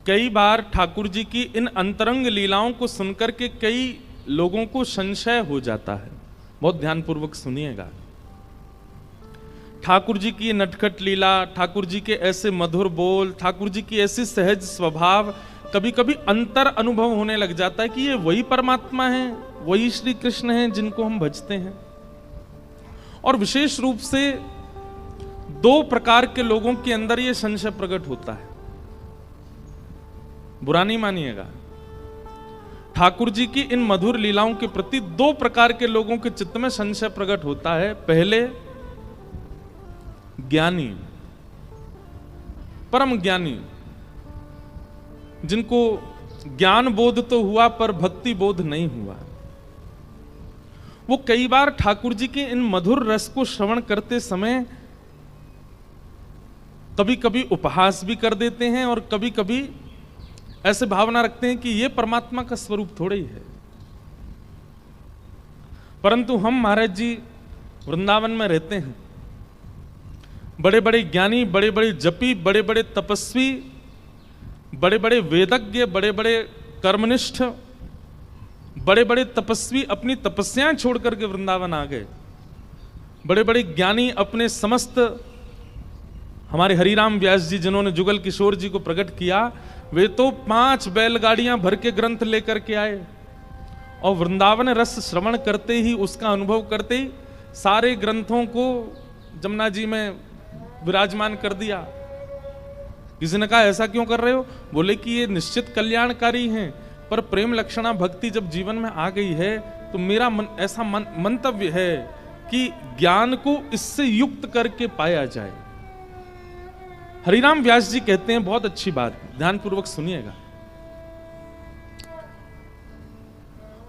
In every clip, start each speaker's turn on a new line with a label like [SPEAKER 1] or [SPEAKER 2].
[SPEAKER 1] कई बार ठाकुर जी की इन अंतरंग लीलाओं को सुनकर के कई लोगों को संशय हो जाता है। बहुत ध्यानपूर्वक सुनिएगा। ठाकुर जी की नटखट लीला, ठाकुर जी के ऐसे मधुर बोल, ठाकुर जी की ऐसी सहज स्वभाव, कभी कभी अंतर अनुभव होने लग जाता है कि ये वही परमात्मा है, वही श्री कृष्ण हैं जिनको हम भजते हैं। और विशेष रूप से दो प्रकार के लोगों के अंदर ये संशय प्रकट होता है। बुरा नहीं मानिएगा, ठाकुर जी की इन मधुर लीलाओं के प्रति दो प्रकार के लोगों के चित्त में संशय प्रकट होता है। पहले ज्ञानी, परम ज्ञानी, जिनको ज्ञान बोध तो हुआ पर भक्ति बोध नहीं हुआ। वो कई बार ठाकुर जी के इन मधुर रस को श्रवण करते समय कभी कभी उपहास भी कर देते हैं और कभी कभी ऐसे भावना रखते हैं कि ये परमात्मा का स्वरूप थोड़ा ही है। परंतु हम महाराज जी वृंदावन में रहते हैं, बड़े बड़े ज्ञानी, बड़े बड़े जपी, बड़े बड़े तपस्वी, बड़े बड़े वेदज्ञ, बड़े बड़े कर्मनिष्ठ, बड़े बड़े तपस्वी अपनी तपस्याएं छोड़ करके वृंदावन आ गए। बड़े बड़े ज्ञानी अपने समस्त, हमारे हरिराम व्यास जी जिन्होंने जुगल किशोर जी को प्रकट किया, वे तो 5 बैलगाड़ियां भर के ग्रंथ लेकर के आए और वृंदावन रस श्रवण करते ही, उसका अनुभव करते ही सारे ग्रंथों को जमुना जी में विराजमान कर दिया। किसी ने कहा ऐसा क्यों कर रहे हो? बोले कि ये निश्चित कल्याणकारी हैं, पर प्रेम लक्षणा भक्ति जब जीवन में आ गई है तो मेरा ऐसा मंतव्य है कि ज्ञान को इससे युक्त करके पाया जाए। हरिराम व्यास जी कहते हैं, बहुत अच्छी बात, ध्यानपूर्वक सुनिएगा।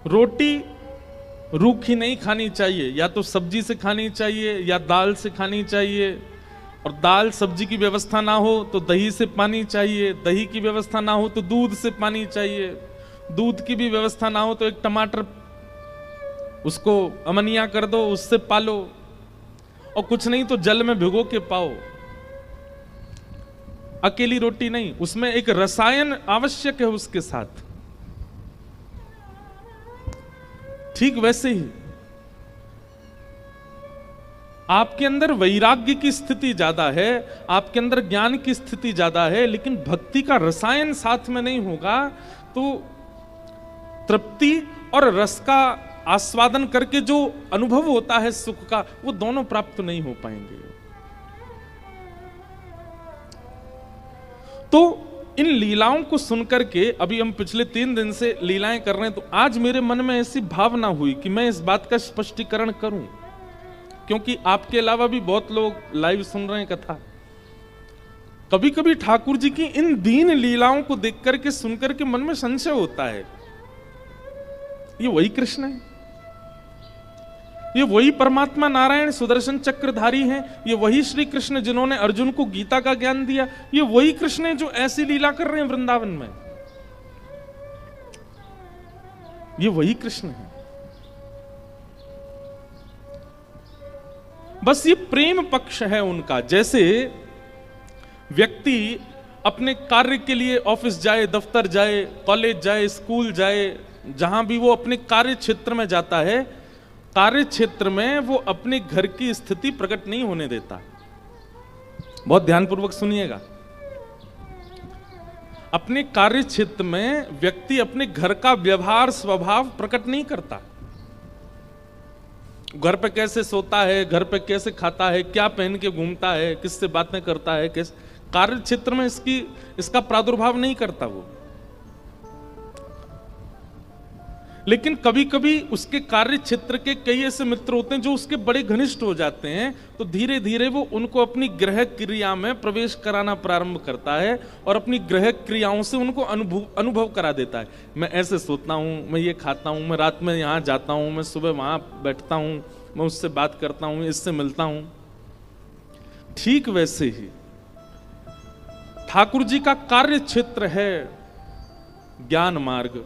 [SPEAKER 1] रोटी रूखी नहीं खानी चाहिए, या तो सब्जी से खानी चाहिए या दाल से खानी चाहिए, और दाल सब्जी की व्यवस्था ना हो तो दही से पानी चाहिए, दही की व्यवस्था ना हो तो दूध से पानी चाहिए, दूध की भी व्यवस्था ना हो तो एक टमाटर उसको अमनिया कर दो, उससे पालो, और कुछ नहीं तो जल में भिगो के पाओ। अकेली रोटी नहीं, उसमें एक रसायन आवश्यक है उसके साथ। ठीक वैसे ही आपके अंदर वैराग्य की स्थिति ज्यादा है, आपके अंदर ज्ञान की स्थिति ज्यादा है, लेकिन भक्ति का रसायन साथ में नहीं होगा तो तृप्ति और रस का आस्वादन करके जो अनुभव होता है सुख का, वो दोनों प्राप्त नहीं हो पाएंगे। तो इन लीलाओं को सुनकर के, अभी हम पिछले 3 दिन से लीलाएं कर रहे हैं, तो आज मेरे मन में ऐसी भावना हुई कि मैं इस बात का स्पष्टीकरण करूं, क्योंकि आपके अलावा भी बहुत लोग लाइव सुन रहे हैं कथा। कभी कभी ठाकुर जी की इन दीन लीलाओं को देख करके, सुन करके मन में संशय होता है, ये वही कृष्ण है, ये वही परमात्मा नारायण सुदर्शन चक्रधारी हैं, ये वही श्री कृष्ण जिन्होंने अर्जुन को गीता का ज्ञान दिया, ये वही कृष्ण है जो ऐसी लीला कर रहे हैं वृंदावन में, ये वही कृष्ण है। बस ये प्रेम पक्ष है उनका। जैसे व्यक्ति अपने कार्य के लिए ऑफिस जाए, दफ्तर जाए, कॉलेज जाए, स्कूल जाए, जहां भी वो अपने कार्य क्षेत्र में जाता है, कार्य क्षेत्र में वो अपने घर की स्थिति प्रकट नहीं होने देता। बहुत ध्यानपूर्वक सुनिएगा। अपने कार्य क्षेत्र में व्यक्ति अपने घर का व्यवहार स्वभाव प्रकट नहीं करता। घर पे कैसे सोता है, घर पे कैसे खाता है, क्या पहन के घूमता है, किससे बातें करता है, कैसे, कार्य क्षेत्र में इसका प्रादुर्भाव नहीं करता वो। लेकिन कभी कभी उसके कार्य क्षेत्र के कई ऐसे मित्र होते हैं जो उसके बड़े घनिष्ठ हो जाते हैं, तो धीरे धीरे वो उनको अपनी ग्रह क्रिया में प्रवेश कराना प्रारंभ करता है और अपनी ग्रह क्रियाओं से उनको अनुभव करा देता है। मैं ऐसे सोता हूँ, मैं ये खाता हूँ, मैं रात में यहाँ जाता हूँ, मैं सुबह वहाँ बैठता हूँ, मैं उससे बात करता हूँ, इससे मिलता हूँ। ठीक वैसे ही ठाकुर जी का कार्य क्षेत्र है ज्ञान मार्ग,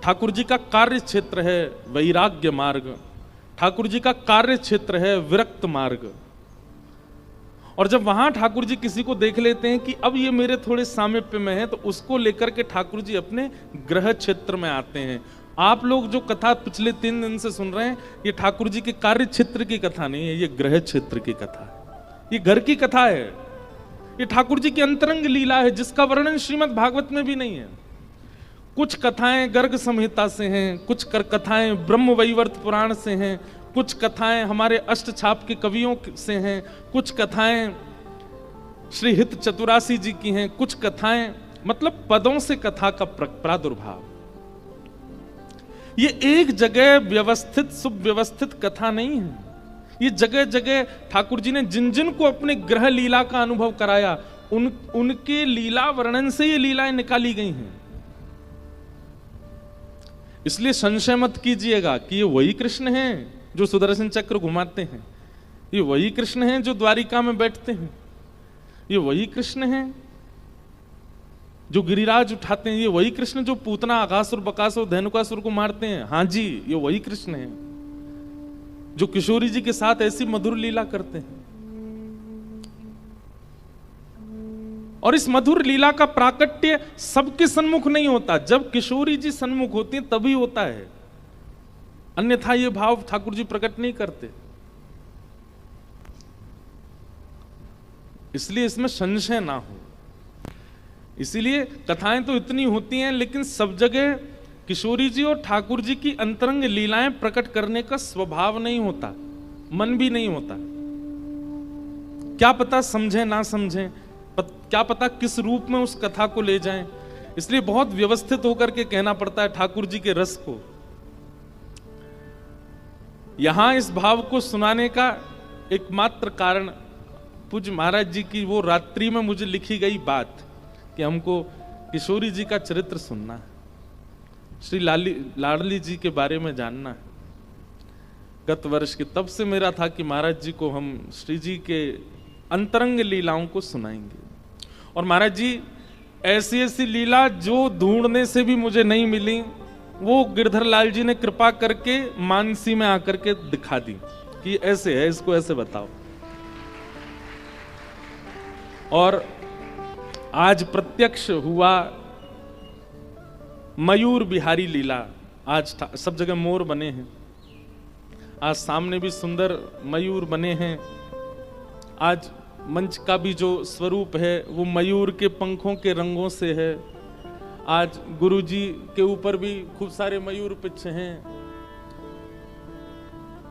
[SPEAKER 1] ठाकुर जी का कार्य क्षेत्र है वैराग्य मार्ग, ठाकुर जी का कार्य क्षेत्र है विरक्त मार्ग। और जब वहां ठाकुर जी किसी को देख लेते हैं कि अब ये मेरे थोड़े सामीप्य में है, तो उसको लेकर के ठाकुर जी अपने गृह क्षेत्र में आते हैं। आप लोग जो कथा पिछले 3 दिन से सुन रहे हैं, ये ठाकुर जी के कार्य क्षेत्र की कथा नहीं है, ये गृह क्षेत्र की कथा है, ये घर की कथा है, ये ठाकुर जी की अंतरंग लीला है, जिसका वर्णन श्रीमद् भागवत में भी नहीं है। कुछ कथाएं गर्ग संहिता से हैं, कुछ कथाएं ब्रह्म वैवर्त पुराण से हैं, कुछ कथाएं हमारे अष्टछाप के कवियों से हैं, कुछ कथाएं श्री हित चतुरासी जी की हैं, कुछ कथाएं मतलब पदों से कथा का प्रादुर्भाव। ये एक जगह व्यवस्थित सुव्यवस्थित कथा नहीं है, ये जगह जगह ठाकुर जी ने जिन जिन को अपने ग्रह लीला का अनुभव कराया, उनके लीला वर्णन से ये लीलाएं निकाली गई हैं। इसलिए संशय मत कीजिएगा कि ये वही कृष्ण हैं जो सुदर्शन चक्र घुमाते हैं, ये वही कृष्ण हैं जो द्वारिका में बैठते हैं, ये वही कृष्ण हैं जो गिरिराज उठाते हैं, ये वही कृष्ण जो पूतना आकासुर बकासुर धेनुकासुर को मारते हैं। हाँ जी, ये वही कृष्ण हैं जो किशोरी जी के साथ ऐसी मधुर लीला करते हैं। और इस मधुर लीला का प्राकट्य सबके सन्मुख नहीं होता, जब किशोरी जी सन्मुख होती हैं तभी होता है, अन्यथा ये भाव ठाकुर जी प्रकट नहीं करते। इसलिए इसमें संशय ना हो। इसीलिए कथाएं तो इतनी होती हैं, लेकिन सब जगह किशोरी जी और ठाकुर जी की अंतरंग लीलाएं प्रकट करने का स्वभाव नहीं होता, मन भी नहीं होता। क्या पता समझें ना समझें, क्या पता किस रूप में उस कथा को ले जाएं। इसलिए बहुत व्यवस्थित होकर के कहना पड़ता है ठाकुर जी के रस को। यहां इस भाव को सुनाने का एकमात्र कारण पूज्य महाराज जी की वो रात्रि में मुझे लिखी गई बात कि हमको किशोरी जी का चरित्र सुनना है, श्री लाडली जी के बारे में जानना है। गत वर्ष के तब से मेरा था कि महाराज जी को हम श्री जी के अंतरंग लीलाओं को सुनाएंगे। और महाराज जी ऐसी ऐसी लीला जो ढूंढने से भी मुझे नहीं मिली, वो गिरधर लाल जी ने कृपा करके मानसी में आकर के दिखा दी कि ऐसे है, इसको ऐसे बताओ। और आज प्रत्यक्ष हुआ मयूर बिहारी लीला। आज सब जगह मोर बने हैं, आज सामने भी सुंदर मयूर बने हैं। आज मंच का भी जो स्वरूप है वो मयूर के पंखों के रंगों से है। आज गुरुजी के ऊपर भी खूब सारे मयूर पिच्छ हैं।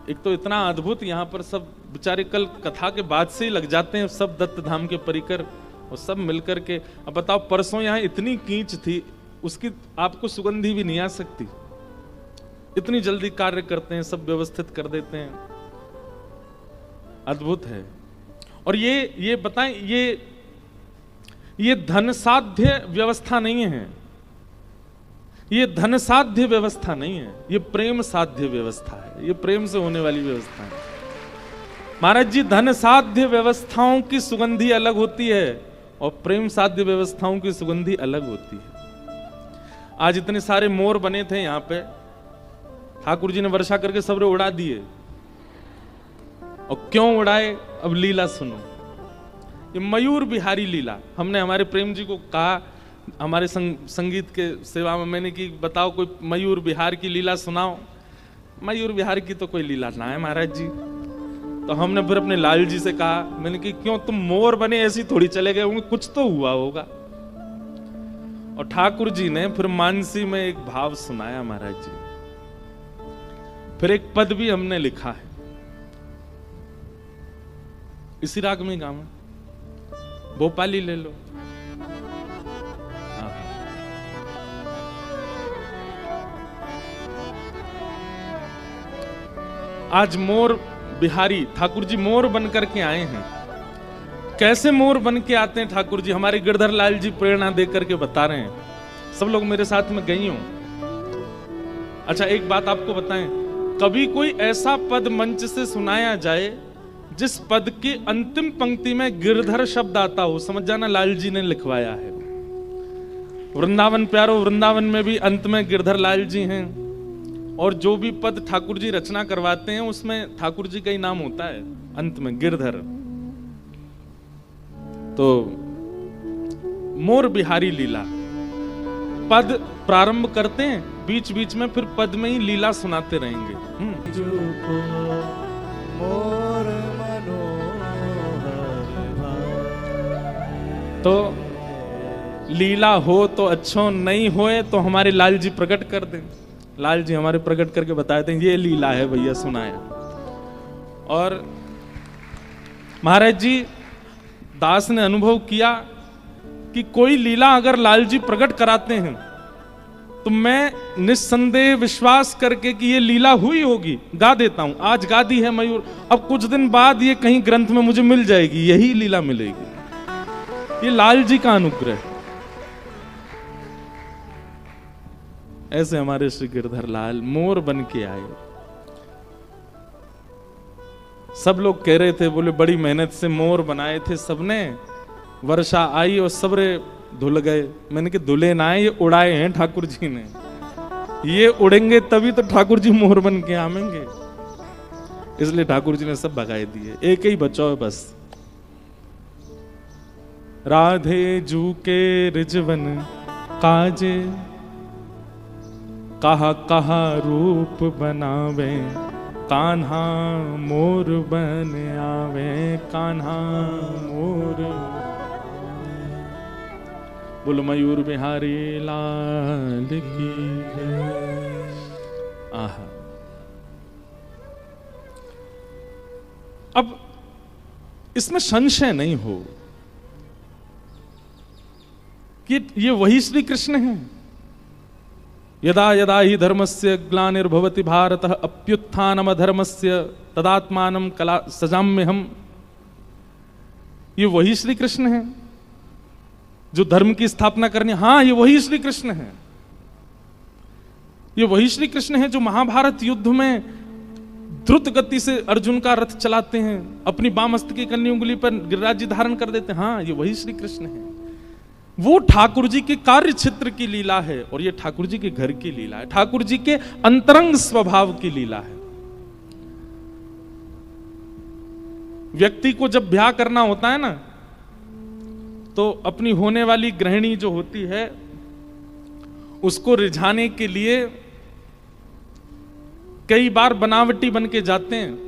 [SPEAKER 1] एक तो इतना अद्भुत, यहाँ पर सब बेचारे कल कथा के बाद से ही लग जाते हैं, सब दत्त धाम के परिकर और सब मिलकर के। अब बताओ, परसों यहाँ इतनी कींच थी, उसकी आपको सुगंधी भी नहीं आ सकती, इतनी जल्दी कार्य करते हैं, सब व्यवस्थित कर देते हैं। अद्भुत है। और ये बताएं, ये धन साध्य व्यवस्था नहीं है, ये धन साध्य व्यवस्था नहीं है, ये प्रेम साध्य व्यवस्था है, ये प्रेम से होने वाली व्यवस्था है। महाराज जी, धन साध्य व्यवस्थाओं की सुगंधी अलग होती है और प्रेम साध्य व्यवस्थाओं की सुगंधी अलग होती है। आज इतने सारे मोर बने थे यहाँ पे, ठाकुर जी ने वर्षा करके सबरे उड़ा दिए। और क्यों उड़ाए, अब लीला सुनो। ये मयूर बिहारी लीला, हमने हमारे प्रेम जी को कहा, हमारे संगीत के सेवा में मैंने कि बताओ कोई मयूर बिहार की लीला सुनाओ। मयूर बिहार की तो कोई लीला ना है महाराज जी। तो हमने फिर अपने लाल जी से कहा, मैंने कि क्यों तुम मोर बने ऐसी थोड़ी चले गए होंगे, कुछ तो हुआ होगा। और ठाकुर जी ने फिर मानसी में एक भाव सुनाया महाराज जी। फिर एक पद भी हमने लिखा है, इसी राग में गाँव में, भोपाली ले लो। आज मोर बिहारी ठाकुर जी मोर बन करके आए हैं। कैसे मोर बन के आते हैं ठाकुर जी, हमारे गिरधर लाल जी प्रेरणा दे करके बता रहे हैं। सब लोग मेरे साथ में गई हूं। अच्छा, एक बात आपको बताएं, कभी कोई ऐसा पद मंच से सुनाया जाए जिस पद की अंतिम पंक्ति में गिरधर शब्द आता हो, समझ जाना लाल जी ने लिखवाया है। वृंदावन प्यारो, वृंदावन में भी अंत में गिरधर लाल जी हैं। और जो भी पद ठाकुर जी रचना करवाते हैं उसमें ठाकुर जी का ही नाम होता है अंत में, गिरधर। तो मोर बिहारी लीला पद प्रारंभ करते हैं, बीच बीच में फिर पद में ही लीला सुनाते रहेंगे। तो लीला हो तो अच्छो, नहीं होए तो हमारे लाल जी प्रकट कर दें। लाल जी हमारे प्रकट करके बताए थे ये लीला है भैया, सुनाया। और महाराज जी दास ने अनुभव किया कि कोई लीला अगर लाल जी प्रकट कराते हैं तो मैं निस्संदेह विश्वास करके कि ये लीला हुई होगी गा देता हूं। आज गा दी है मयूर, अब कुछ दिन बाद ये कहीं ग्रंथ में मुझे मिल जाएगी, यही लीला मिलेगी। ये लाल जी का अनुग्रह। ऐसे हमारे श्री गिरधर लाल मोर बन के आए। सब लोग कह रहे थे, बोले बड़ी मेहनत से मोर बनाए थे सबने, वर्षा आई और सबरे धुल गए। मैंने कहा धुले ना आए, ये उड़ाए हैं ठाकुर जी ने। ये उड़ेंगे तभी तो ठाकुर जी मोर बन के आवेंगे। इसलिए ठाकुर जी ने सब भगाए दिए, एक ही बचाओ बस। राधे जू के रिजवन काजे, कहा कहा रूप बनावे, कान्हा मोर बन आवे, कान्हा मोर। बोल मयूर बिहारी लाल की जय। आहा। अब इसमें संशय नहीं हो कि ये वही श्री कृष्ण हैं। यदा यदा ही धर्मस्य ग्लानिर्भवति भारत अप्युत्थानम अधर्मस्य तदात्मानं कला सजाम्यहम्। ये वही श्री कृष्ण हैं जो धर्म की स्थापना करने। हाँ, ये वही श्री कृष्ण हैं। ये वही श्री कृष्ण हैं जो महाभारत युद्ध में द्रुत गति से अर्जुन का रथ चलाते हैं, अपनी बामस्त की कन्नी उंगली पर गिरिराज जी धारण कर देते हैं। हाँ, ये वही श्री कृष्ण हैं। वो ठाकुर जी के कार्य क्षेत्र की लीला है और ये ठाकुर जी के घर की लीला है, ठाकुर जी के अंतरंग स्वभाव की लीला है। व्यक्ति को जब ब्याह करना होता है ना, तो अपनी होने वाली गृहिणी जो होती है उसको रिझाने के लिए कई बार बनावटी बन के जाते हैं।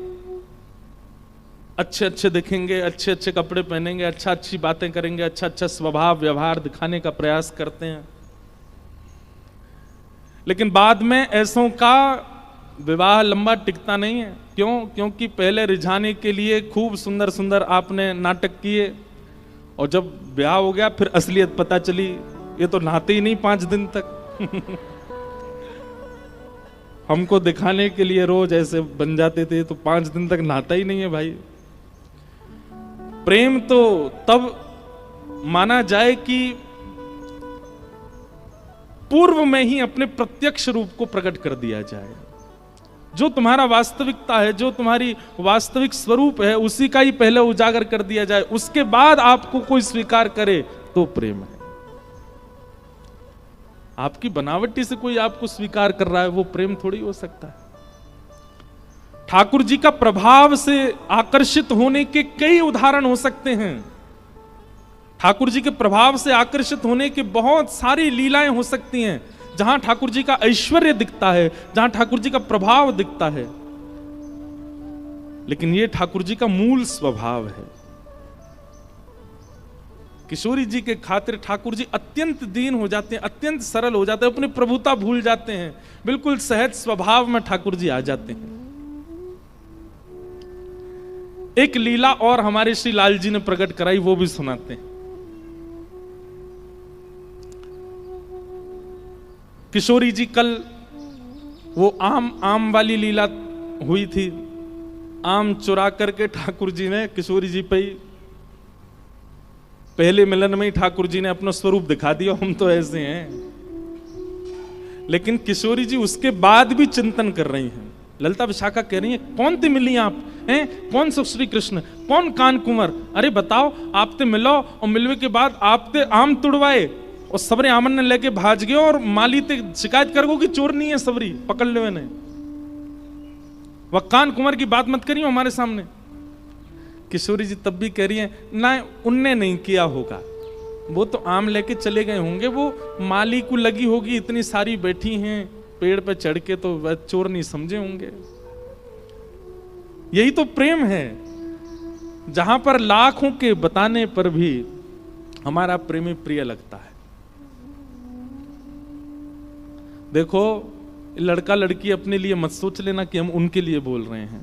[SPEAKER 1] अच्छे अच्छे दिखेंगे, अच्छे अच्छे कपड़े पहनेंगे, अच्छा अच्छी बातें करेंगे, अच्छा अच्छा स्वभाव व्यवहार दिखाने का प्रयास करते हैं। लेकिन बाद में ऐसों का विवाह लंबा टिकता नहीं है। क्यों? क्योंकि पहले रिझाने के लिए खूब सुंदर सुंदर आपने नाटक किए और जब ब्याह हो गया फिर असलियत पता चली, ये तो नहाते ही नहीं 5 दिन तक। हमको दिखाने के लिए रोज ऐसे बन जाते थे, तो 5 दिन तक नहाता ही नहीं है भाई। प्रेम तो तब माना जाए कि पूर्व में ही अपने प्रत्यक्ष रूप को प्रकट कर दिया जाए। जो तुम्हारा वास्तविकता है, जो तुम्हारी वास्तविक स्वरूप है, उसी का ही पहले उजागर कर दिया जाए, उसके बाद आपको कोई स्वीकार करे तो प्रेम है। आपकी बनावटी से कोई आपको स्वीकार कर रहा है, वो प्रेम थोड़ी हो सकता है। ठाकुर जी का प्रभाव से आकर्षित होने के कई उदाहरण हो सकते हैं। ठाकुर जी के प्रभाव से आकर्षित होने की बहुत सारी लीलाएं हो सकती हैं, जहां ठाकुर जी का ऐश्वर्य दिखता है, जहां ठाकुर जी का प्रभाव दिखता है। लेकिन यह ठाकुर जी का मूल स्वभाव है। किशोरी जी के खातिर ठाकुर जी अत्यंत दीन हो जाते हैं, अत्यंत सरल हो जाते हैं, अपनी प्रभुता भूल जाते हैं, बिल्कुल सहज स्वभाव में ठाकुर जी आ जाते हैं। एक लीला और हमारे श्री लाल जी ने प्रकट कराई, वो भी सुनाते हैं। किशोरी जी कल वो आम वाली लीला हुई थी। आम चुरा करके ठाकुर जी ने किशोरी जी पे ही, पहले मिलन में ही ठाकुर जी ने अपना स्वरूप दिखा दिया, हम तो ऐसे हैं। लेकिन किशोरी जी उसके बाद भी चिंतन कर रही हैं। ललिता विशाखा कह रही है, कौन ते मिली आप हैं? कौन सो श्री कृष्ण, कौन कान कुंवर? अरे बताओ, आप ते मिलो और मिलवे के बाद आप ते आम तुड़वाए और सबरे आमन ने लेके भाज गए और माली ते शिकायत कर गो कि चोर नहीं है, सबरी पकड़ ले मैंने। वह कान कुंवर की बात मत करियो हमारे सामने। किशोरी जी तब भी कह रही हैं ना, उनने नहीं किया होगा, वो तो आम लेके चले गए होंगे, वो माली को लगी होगी, इतनी सारी बैठी हैं पेड़ पे चढ़ के, तो वह चोर नहीं समझे होंगे। यही तो प्रेम है, जहां पर लाखों के बताने पर भी हमारा प्रेमी प्रिय लगता है। देखो, लड़का लड़की अपने लिए मत सोच लेना कि हम उनके लिए बोल रहे हैं।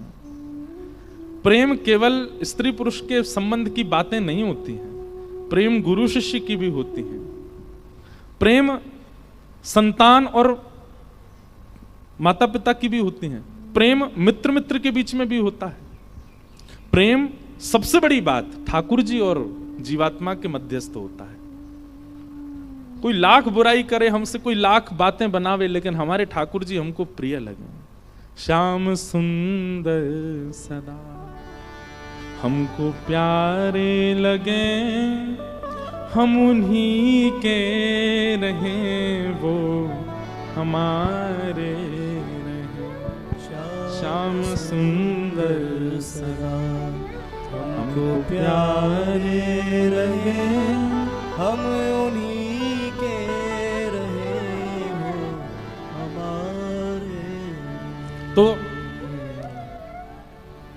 [SPEAKER 1] प्रेम केवल स्त्री पुरुष के संबंध की बातें नहीं होती हैं, प्रेम गुरु शिष्य की भी होती है, प्रेम संतान और माता पिता की भी होती है, प्रेम मित्र मित्र के बीच में भी होता है, प्रेम सबसे बड़ी बात ठाकुर जी और जीवात्मा के मध्यस्थ होता है। कोई लाख बुराई करे हमसे, कोई लाख बातें बनावे, लेकिन हमारे ठाकुर जी हमको प्रिय लगे। श्याम सुंदर सदा हमको प्यारे लगे, हम उन्हीं के रहें, वो हमारे रहें। श्याम सुंदर सदा हमको प्यारे लगे,
[SPEAKER 2] हम उन्हीं के रहे, वो हमारे।
[SPEAKER 1] तो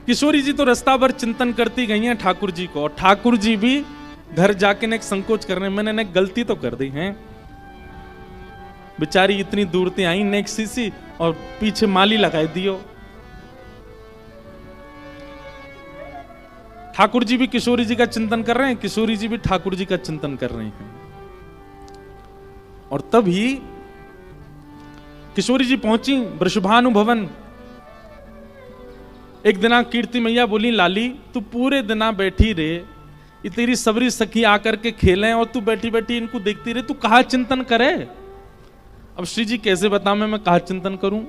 [SPEAKER 1] किशोरी जी तो रास्ता भर चिंतन करती गई हैं ठाकुर जी को, और ठाकुर जी भी घर जाके ने एक संकोच करने, मैंने ने गलती तो कर दी है, बेचारी इतनी दूर से आई नेक सीसी और पीछे माली लगाई दियो। ठाकुर जी भी किशोरी जी का चिंतन कर रहे हैं, किशोरी जी भी ठाकुर जी का चिंतन कर रही हैं। और तभी किशोरी जी पहुंची वृषभानु भवन। एक दिना कीर्ति मैया बोली, लाली तू पूरे दिना बैठी रे, ये तेरी सबरी सखी आकर के खेलें और तू बैठी बैठी इनको देखती रहे, तू कहा चिंतन करे। अब श्री जी कैसे बताऊं मैं कहा चिंतन करूं।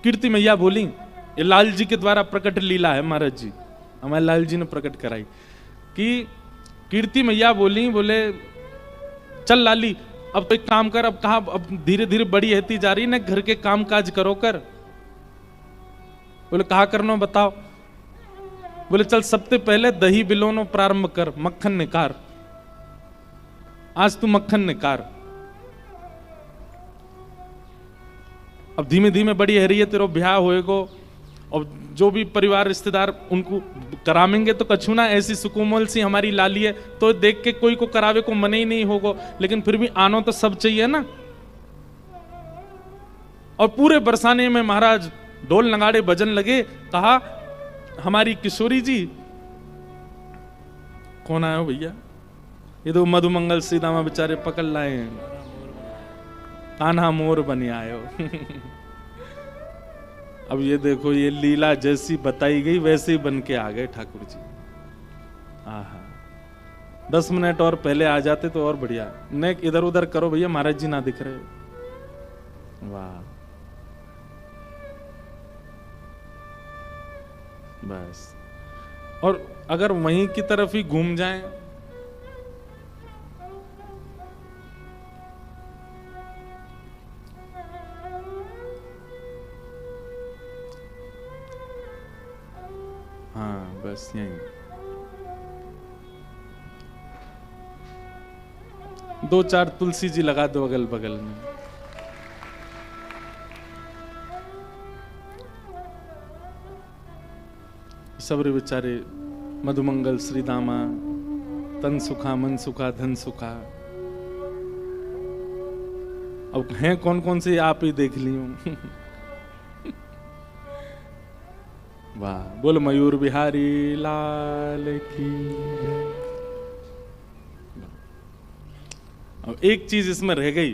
[SPEAKER 1] कीर्ति मैया बोली, ये लाल जी के द्वारा प्रकट लीला है महाराज जी, हमारे लाल जी ने प्रकट कराई कि कीर्ति मैया बोली, बोले चल लाली अब तो एक काम कर, अब कहा अब धीरे धीरे बड़ी रहती जा रही ना, घर के काम काज करो कर। बोले कहा करना बताओ। बोले चल सबसे पहले दही बिलोनो प्रारंभ कर, मक्खन निकार, आज तू मक्खन निकार। अब धीमे धीमे बड़ी है रही है, तेरा ब्याह होएगो और जो भी परिवार रिश्तेदार उनको करामेंगे तो कछु ना, ऐसी सुकोमल सी हमारी लाली है तो देख के कोई को करावे को मन ही नहीं होगा, लेकिन फिर भी आनो तो सब चाहिए ना। और पूरे बरसाने में महाराज ढोल नगाड़े भजन लगे। कहा हमारी किशोरी जी, कौन आयो भैया, ये तो मधुमंगल सीतामा बेचारे पकड़ लाए हैं, कान्हा मोर बने आयो। अब ये देखो, ये लीला जैसी बताई गई वैसे ही बन के आ गए ठाकुर जी। आहा, 10 मिनट और पहले आ जाते तो और बढ़िया। नेक इधर उधर करो भैया, महाराज जी ना दिख रहे। वाह, बस। और अगर वहीं की तरफ ही घूम जाएं, हाँ बस यही 2-4 तुलसी जी लगा दो अगल बगल में। सब रे बेचारे मधुमंगल श्री दामा, तन सुखा मन सुखा धन सुखा। अब हैं कौन कौन से आप ही देख ली हूं। वाह, बोल मयूर बिहारी लाल की। अब एक चीज इसमें रह गई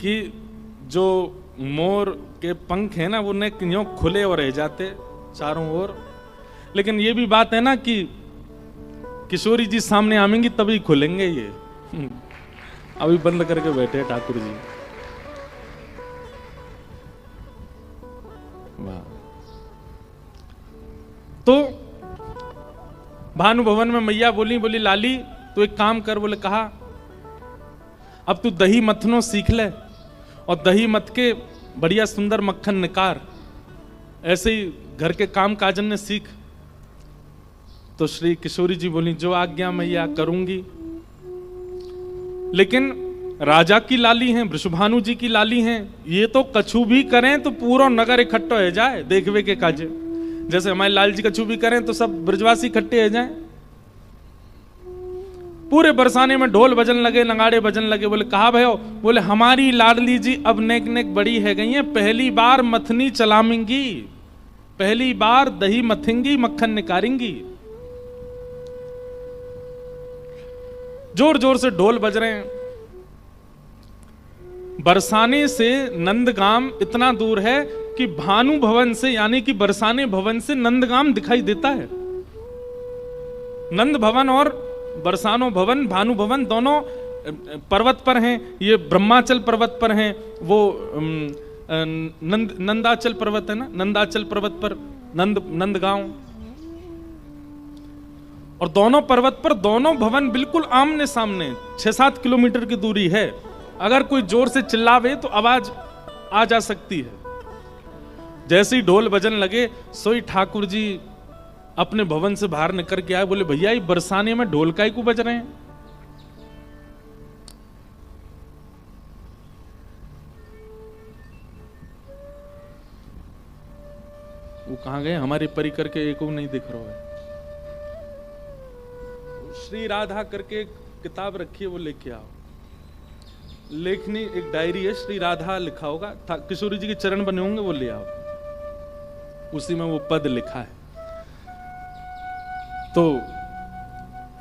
[SPEAKER 1] कि जो मोर के पंख है ना, वो ने यूं खुले और रह जाते चारों ओर, लेकिन ये भी बात है ना कि किशोरी जी सामने आएंगी तभी खुलेंगे ये। अभी बंद करके बैठे ठाकुर जी। वाह। तो भानु भवन में मैया बोली लाली तो एक काम कर। बोले कहा अब तू दही मथनो सीख ले और दही मथ के बढ़िया सुंदर मक्खन निकार। ऐसे ही घर के काम काजन ने सीख। तो श्री किशोरी जी बोली जो आज्ञा मैया करूंगी। लेकिन राजा की लाली हैं, वृषभानु जी की लाली हैं, ये तो कछु भी करें तो पूरा नगर इकट्ठा हो जाए देखवे के काजे। जैसे हमारे लाल जी कछु भी करें तो सब ब्रजवासी इकट्ठे हो जाएं। पूरे बरसाने में ढोल बजन लगे, नगाड़े बजन लगे। बोले कहा भयो? बोले हमारी लाडली जी अब नेक नेक बड़ी है गई है, पहली बार मथनी चलामेंगी, पहली बार दही मथेंगी, मक्खन निकारेंगी। जोर जोर से ढोल बज रहे हैं। बरसाने से नंदगाम इतना दूर है कि भानु भवन से, यानी कि बरसाने भवन से नंदगाम दिखाई देता है। नंद भवन और बरसानो भवन, भानु भवन दोनों पर्वत पर हैं। ये ब्रह्माचल पर्वत पर हैं, वो नंदाचल पर्वत है ना, नंदाचल पर्वत पर नंदगांव। और दोनों पर्वत पर दोनों भवन बिल्कुल आमने सामने, 6-7 किलोमीटर की दूरी है। अगर कोई जोर से चिल्लावे तो आवाज आ जा सकती है। जैसे ही ढोल बजन लगे सोई ठाकुर जी अपने भवन से बाहर निकल के आए। बोले भैया ये बरसाने में ढोल काहे को बज रहे हैं? वो कहां गए? हमारे परिकर के एक को नहीं दिख रहा है। श्री राधा करके एक किताब रखी है, वो लेके आओ। लेखनी एक डायरी है, श्री राधा लिखा होगा, किशोरी जी के चरण बने होंगे, वो ले आओ। उसी में वो पद लिखा है। तो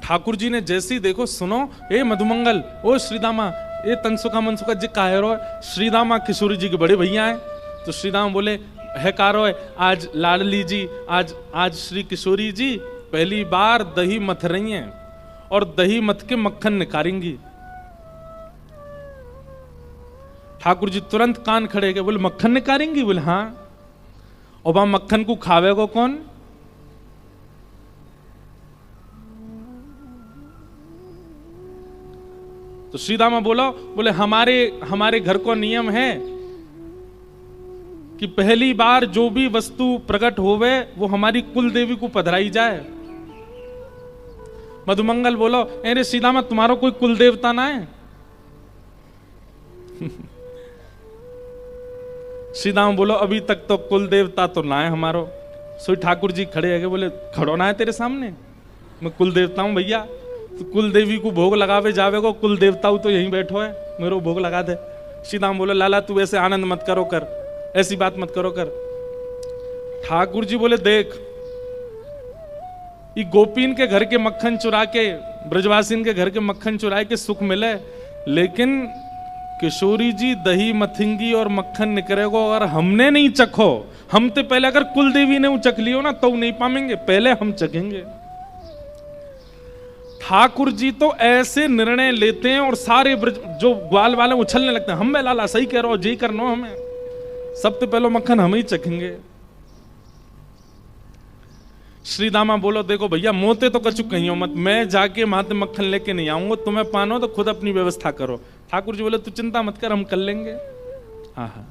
[SPEAKER 1] ठाकुर जी ने जैसे ही देखो, सुनो ए मधुमंगल, ओ श्रीदामा, ए तनसुका मनसुका जी काहे रो? श्रीदामा किशोरी जी के बड़े भैया हैं। तो श्रीदामा बोले है कारो है, आज लाडली जी, आज श्री किशोरी जी पहली बार दही मथ रही हैं और दही मथ के मक्खन निकालेंगी। ठाकुर जी तुरंत कान खड़े गए। बोले मक्खन निकालेंगी? बोले हाँ। और वहां मक्खन को खावेगा कौन? तो श्रीदामा बोला, बोले हमारे घर को नियम है कि पहली बार जो भी वस्तु प्रकट होवे वो हमारी कुल देवी को पधराई जाए। मधुमंगल बोलो, अरे श्रीदामा तुम्हारा कोई कुल देवता ना है? श्रीदामा बोलो अभी तक तो कुल देवता तो ना है हमारो। सोई ठाकुर जी खड़े है, बोले खड़ो ना है तेरे सामने, मैं कुल देवता हूं भैया। तो कुल देवी को भोग लगावे जावेगो, कुल देवता तो यहीं बैठो है, मेरे को भोग लगा दे। श्रीदामा बोलो लाला तू ऐसे आनंद मत करो कर, ऐसी बात मत करो कर। ठाकुर जी बोले देख, ये गोपीन के घर के मक्खन चुरा के, ब्रजवासीन के घर के मक्खन चुरा के सुख मिले, लेकिन किशोरी जी दही मथिंगी और मक्खन निकलेगो और हमने नहीं चखो, हम तो पहले अगर कुल देवी ने चख लियो ना तो नहीं पाएंगे, पहले हम चखेंगे। ठाकुर जी तो ऐसे निर्णय लेते हैं और सारे जो ग्वाल वाले उछलने लगते हैं, हम बे लाला सही कह रहे हो, जी करना हमें, सबसे पहले मक्खन हम ही चखेंगे। श्रीदामा बोलो देखो भैया मोते तो कछु कहीं हो मत, मैं जाके माते मक्खन लेके नहीं आऊंगा, तुम्हें पानो तो खुद अपनी व्यवस्था करो। ठाकुर जी बोले तू चिंता मत कर, हम कर लेंगे। हाँ।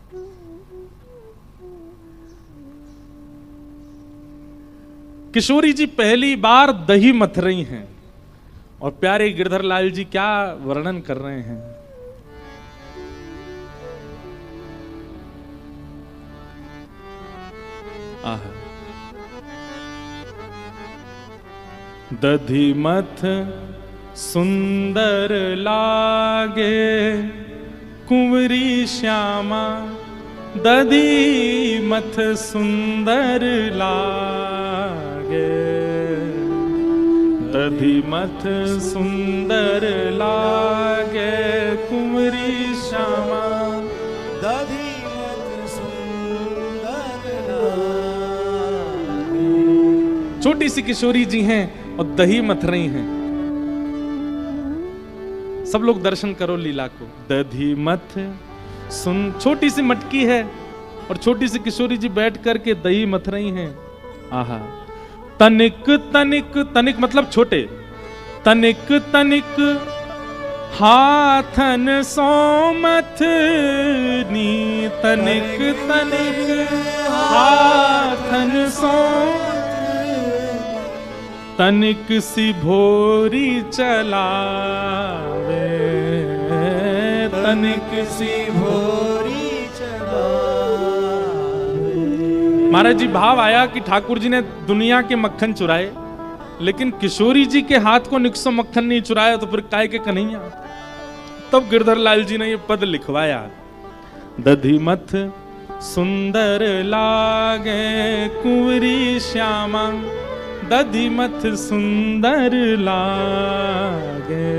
[SPEAKER 1] किशोरी जी पहली बार दही मथ रही हैं और प्यारे गिरधर लाल जी क्या वर्णन कर रहे हैं। आहा। दधि मथ सुंदर लागे कुंवरी श्यामा, दधि मथ सुंदर लागे, दधि मथ सुंदर लागे कुंवरी श्यामा,
[SPEAKER 2] दधि मथ सुंदर लागे।
[SPEAKER 1] छोटी सी किशोरी जी हैं और दही मथ रही हैं। सब लोग दर्शन करो लीला को। दधी मथ सुन, छोटी सी मटकी है और छोटी सी किशोरी जी बैठ करके दही मथ रही हैं। आहा। तनिक तनिक, तनिक मतलब छोटे, तनिक तनिक हाथन सोमथ नी तनिक तनिक हाथन सो तनिक सी भोरी चलावे तनिक सी
[SPEAKER 2] भोरी चलावे।
[SPEAKER 1] महाराज जी भाव आया कि ठाकुर जी ने दुनिया के मक्खन चुराए, लेकिन किशोरी जी के हाथ को निकसो मक्खन नहीं चुराया, तो फिर काय के कन्हैया। तब गिरधर लाल जी ने ये पद लिखवाया, दधी मथ सुंदर लागे कुंवरी श्यामा, दधी मथ सुंदर लागे,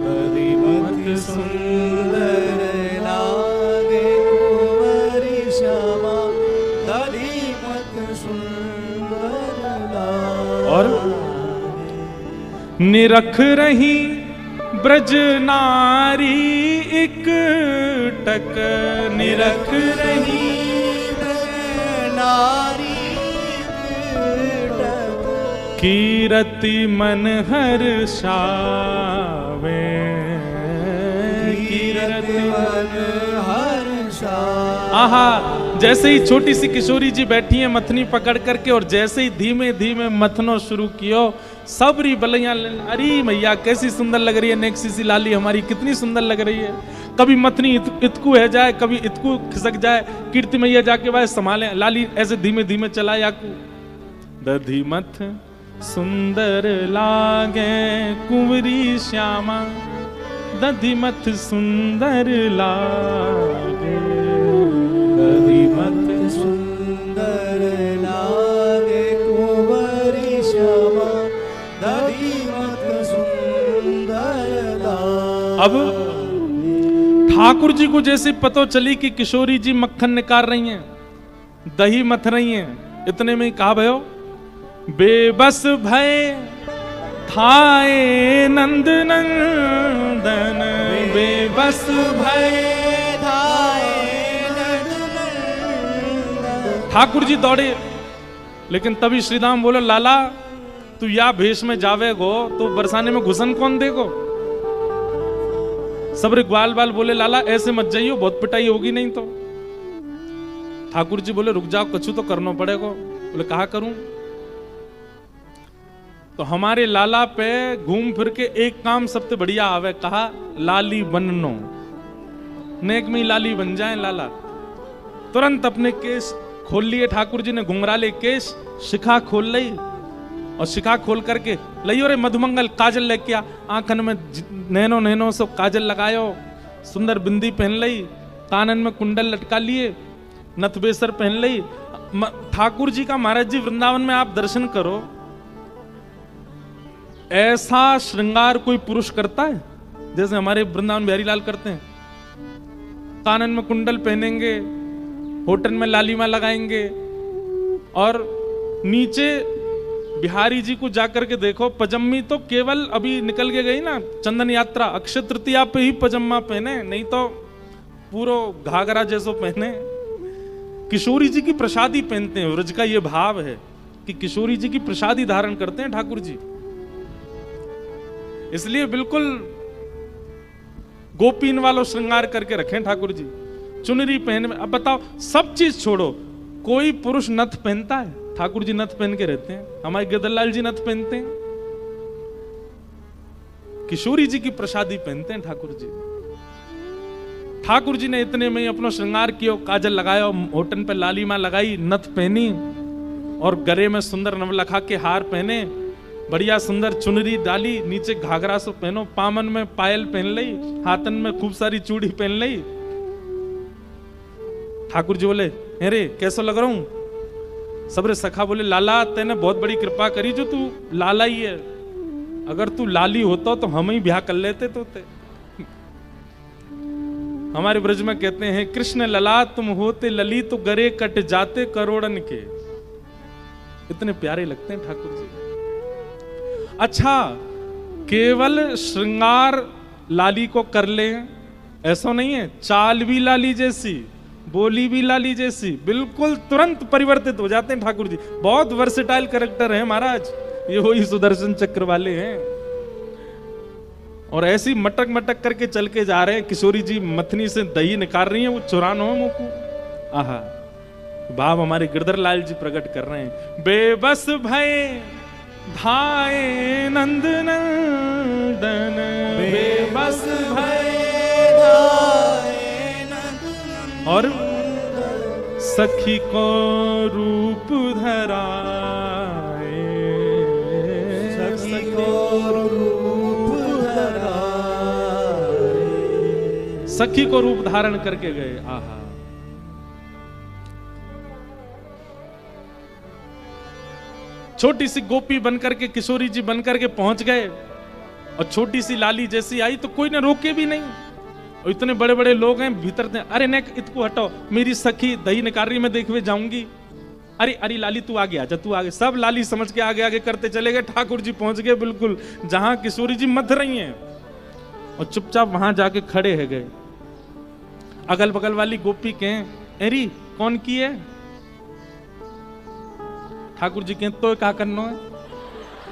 [SPEAKER 2] दधी मथ सुंदर लागे कुंवरी श्यामा, दधी मथ सुंदर लागे।
[SPEAKER 1] और निरख रही ब्रज नारी एक टक, निरख रही
[SPEAKER 2] ब्रज नारी टक,
[SPEAKER 1] कीरति मन हर्षावे,
[SPEAKER 2] कीरति मन हर्षा।
[SPEAKER 1] आहा, जैसे ही छोटी सी किशोरी जी बैठी है मथनी पकड़ करके, और जैसे ही धीमे धीमे मथनो शुरू कियो, सबरी बलैया, अरे मैया कैसी सुंदर लग रही है नेक्सी सी लाली हमारी, कितनी सुंदर लग रही है। कभी मथनी इतकू है जाए, कभी इतकू खिसक जाए, कीर्ति मैया जाके वह संभाले, लाली ऐसे धीमे धीमे चलाए आकू। दधी मथ सुंदर लागे कुंवरी श्यामा, दधी मथ सुंदर लागे, दधी मथ
[SPEAKER 2] सुंदर लागे कुंवरी श्यामा, दधी मथ सुंदर लागे।
[SPEAKER 1] अब ठाकुर जी को जैसे पतो चली कि किशोरी जी मक्खन निकाल रही हैं, दही मथ रही हैं, इतने में ही कहा भयो, बेबस भय थाए नंद नंदन, बेबस भय
[SPEAKER 2] थाए नंद नंदन।
[SPEAKER 1] ठाकुर जी दौड़े, लेकिन तभी श्रीराम बोले, लाला तू या भेष में जावेगो तो बरसाने में घुसन कौन देगो। सबरे ग्वाल बाल बोले, लाला ऐसे मत जाइयो, बहुत पिटाई होगी नहीं तो। ठाकुर जी बोले, रुक जाओ, कछु तो करना पड़ेगा। बोले कहा करूं? तो हमारे लाला पे घूम फिर के एक काम सबसे बढ़िया आवे, कहा लाली बननो, नेक में लाली बन जाए लाला। तुरंत अपने केस खोल लिए ठाकुर जी ने, घुंघराले केस, शिखा खोल ली, और शिखा खोल करके लइयो रे मधुमंगल काजल लेके आ, आंखन में नैनो नैनो सब काजल लगायो, सुंदर बिंदी पहन ली, कानन में कुंडल लटका लिए, नथबेसर पहन ली। ठाकुर जी का महाराज जी वृंदावन में आप दर्शन करो, ऐसा श्रृंगार कोई पुरुष करता है जैसे हमारे वृंदावन बिहारी लाल करते हैं। कानन में कुंडल पहनेंगे, होठन में लालिमा लगाएंगे, और नीचे बिहारी जी को जाकर के देखो, पजम्मी तो केवल अभी निकल के गई ना चंदन यात्रा, अक्षय तृतीया पे ही पजम्मा पहने, नहीं तो पूरो घाघरा जैसो पहने। किशोरी जी की प्रसादी पहनते हैं, व्रज का ये भाव है कि किशोरी जी की प्रसादी धारण करते हैं ठाकुर जी, इसलिए बिल्कुल गोपीन वालों श्रृंगार करके रखें ठाकुर जी। चुनरी पहन में, अब बताओ सब चीज छोड़ो, कोई पुरुष नथ पहनता है? ठाकुर जी नथ पहन के रहते हैं, हमारे गिरधरलाल जी नथ पहनते हैं, किशोरी जी की प्रसादी पहनते हैं ठाकुर जी। ठाकुर जी ने इतने में ही अपना श्रृंगार किया, काजल लगाया, होठन पे लालिमा लगाई, नथ पहनी, और गले में सुंदर नवलखा के हार पहने, बढ़िया सुंदर चुनरी डाली, नीचे घाघरा सो पहनो, पामन में पायल पहन ली, हाथन में खूब सारी चूड़ी पहन ली। ठाकुर जी बोले, अरे कैसा लग रहा हूं? सबरे सखा बोले, लाला तेने बहुत बड़ी कृपा करी जो तू लाला ही है, अगर तू लाली होता तो हम ही ब्याह कर लेते तो ते। हमारे ब्रज में कहते हैं, कृष्ण लला तुम होते लली तो गरे कट जाते करोड़न के। इतने प्यारे लगते हैं ठाकुर जी। अच्छा, केवल श्रृंगार लाली को कर ले ऐसा नहीं है, चाल भी लाली जैसी, बोली भी लाली जैसी, बिल्कुल तुरंत परिवर्तित हो जाते हैं ठाकुर जी। बहुत वर्सेटाइल कैरेक्टर है महाराज, ये वही सुदर्शन चक्र वाले हैं। और ऐसी मटक मटक करके चल के जा रहे हैं। किशोरी जी मथनी से दही निकाल रही हैं, वो चुरानो है मुंह को। आहा, भाव हमारे गिरधर लाल जी प्रकट कर रहे हैं। बेबस भय धाए नंद नंदन, बेबस भय
[SPEAKER 2] धाए नंद
[SPEAKER 1] और सखी को रूप धराए,
[SPEAKER 2] सखी को रूप धराए,
[SPEAKER 1] सखी को रूप धारण करके गए। आहा, छोटी सी गोपी बनकर के किशोरी जी बनकर के पहुंच गए और छोटी सी लाली जैसी आई तो कोई ने रोके भी नहीं। और इतने बड़े बड़े लोग हैं भीतर थे, अरे नेक इतको हटाओ, मेरी सखी दही निकाल रही, मैं देखवे जाऊंगी। अरे अरे लाली तू आगे आजा, तू आगे। सब लाली समझ के आगे आगे करते चले गए। ठाकुर जी पहुंच गए बिल्कुल जहां किशोरी जी मथ रही हैं और चुपचाप वहां जाके खड़े है गए। अगल बगल वाली गोपी कहें, अरे कौन की है? ठाकुर जी कहें, तो क्या करना है,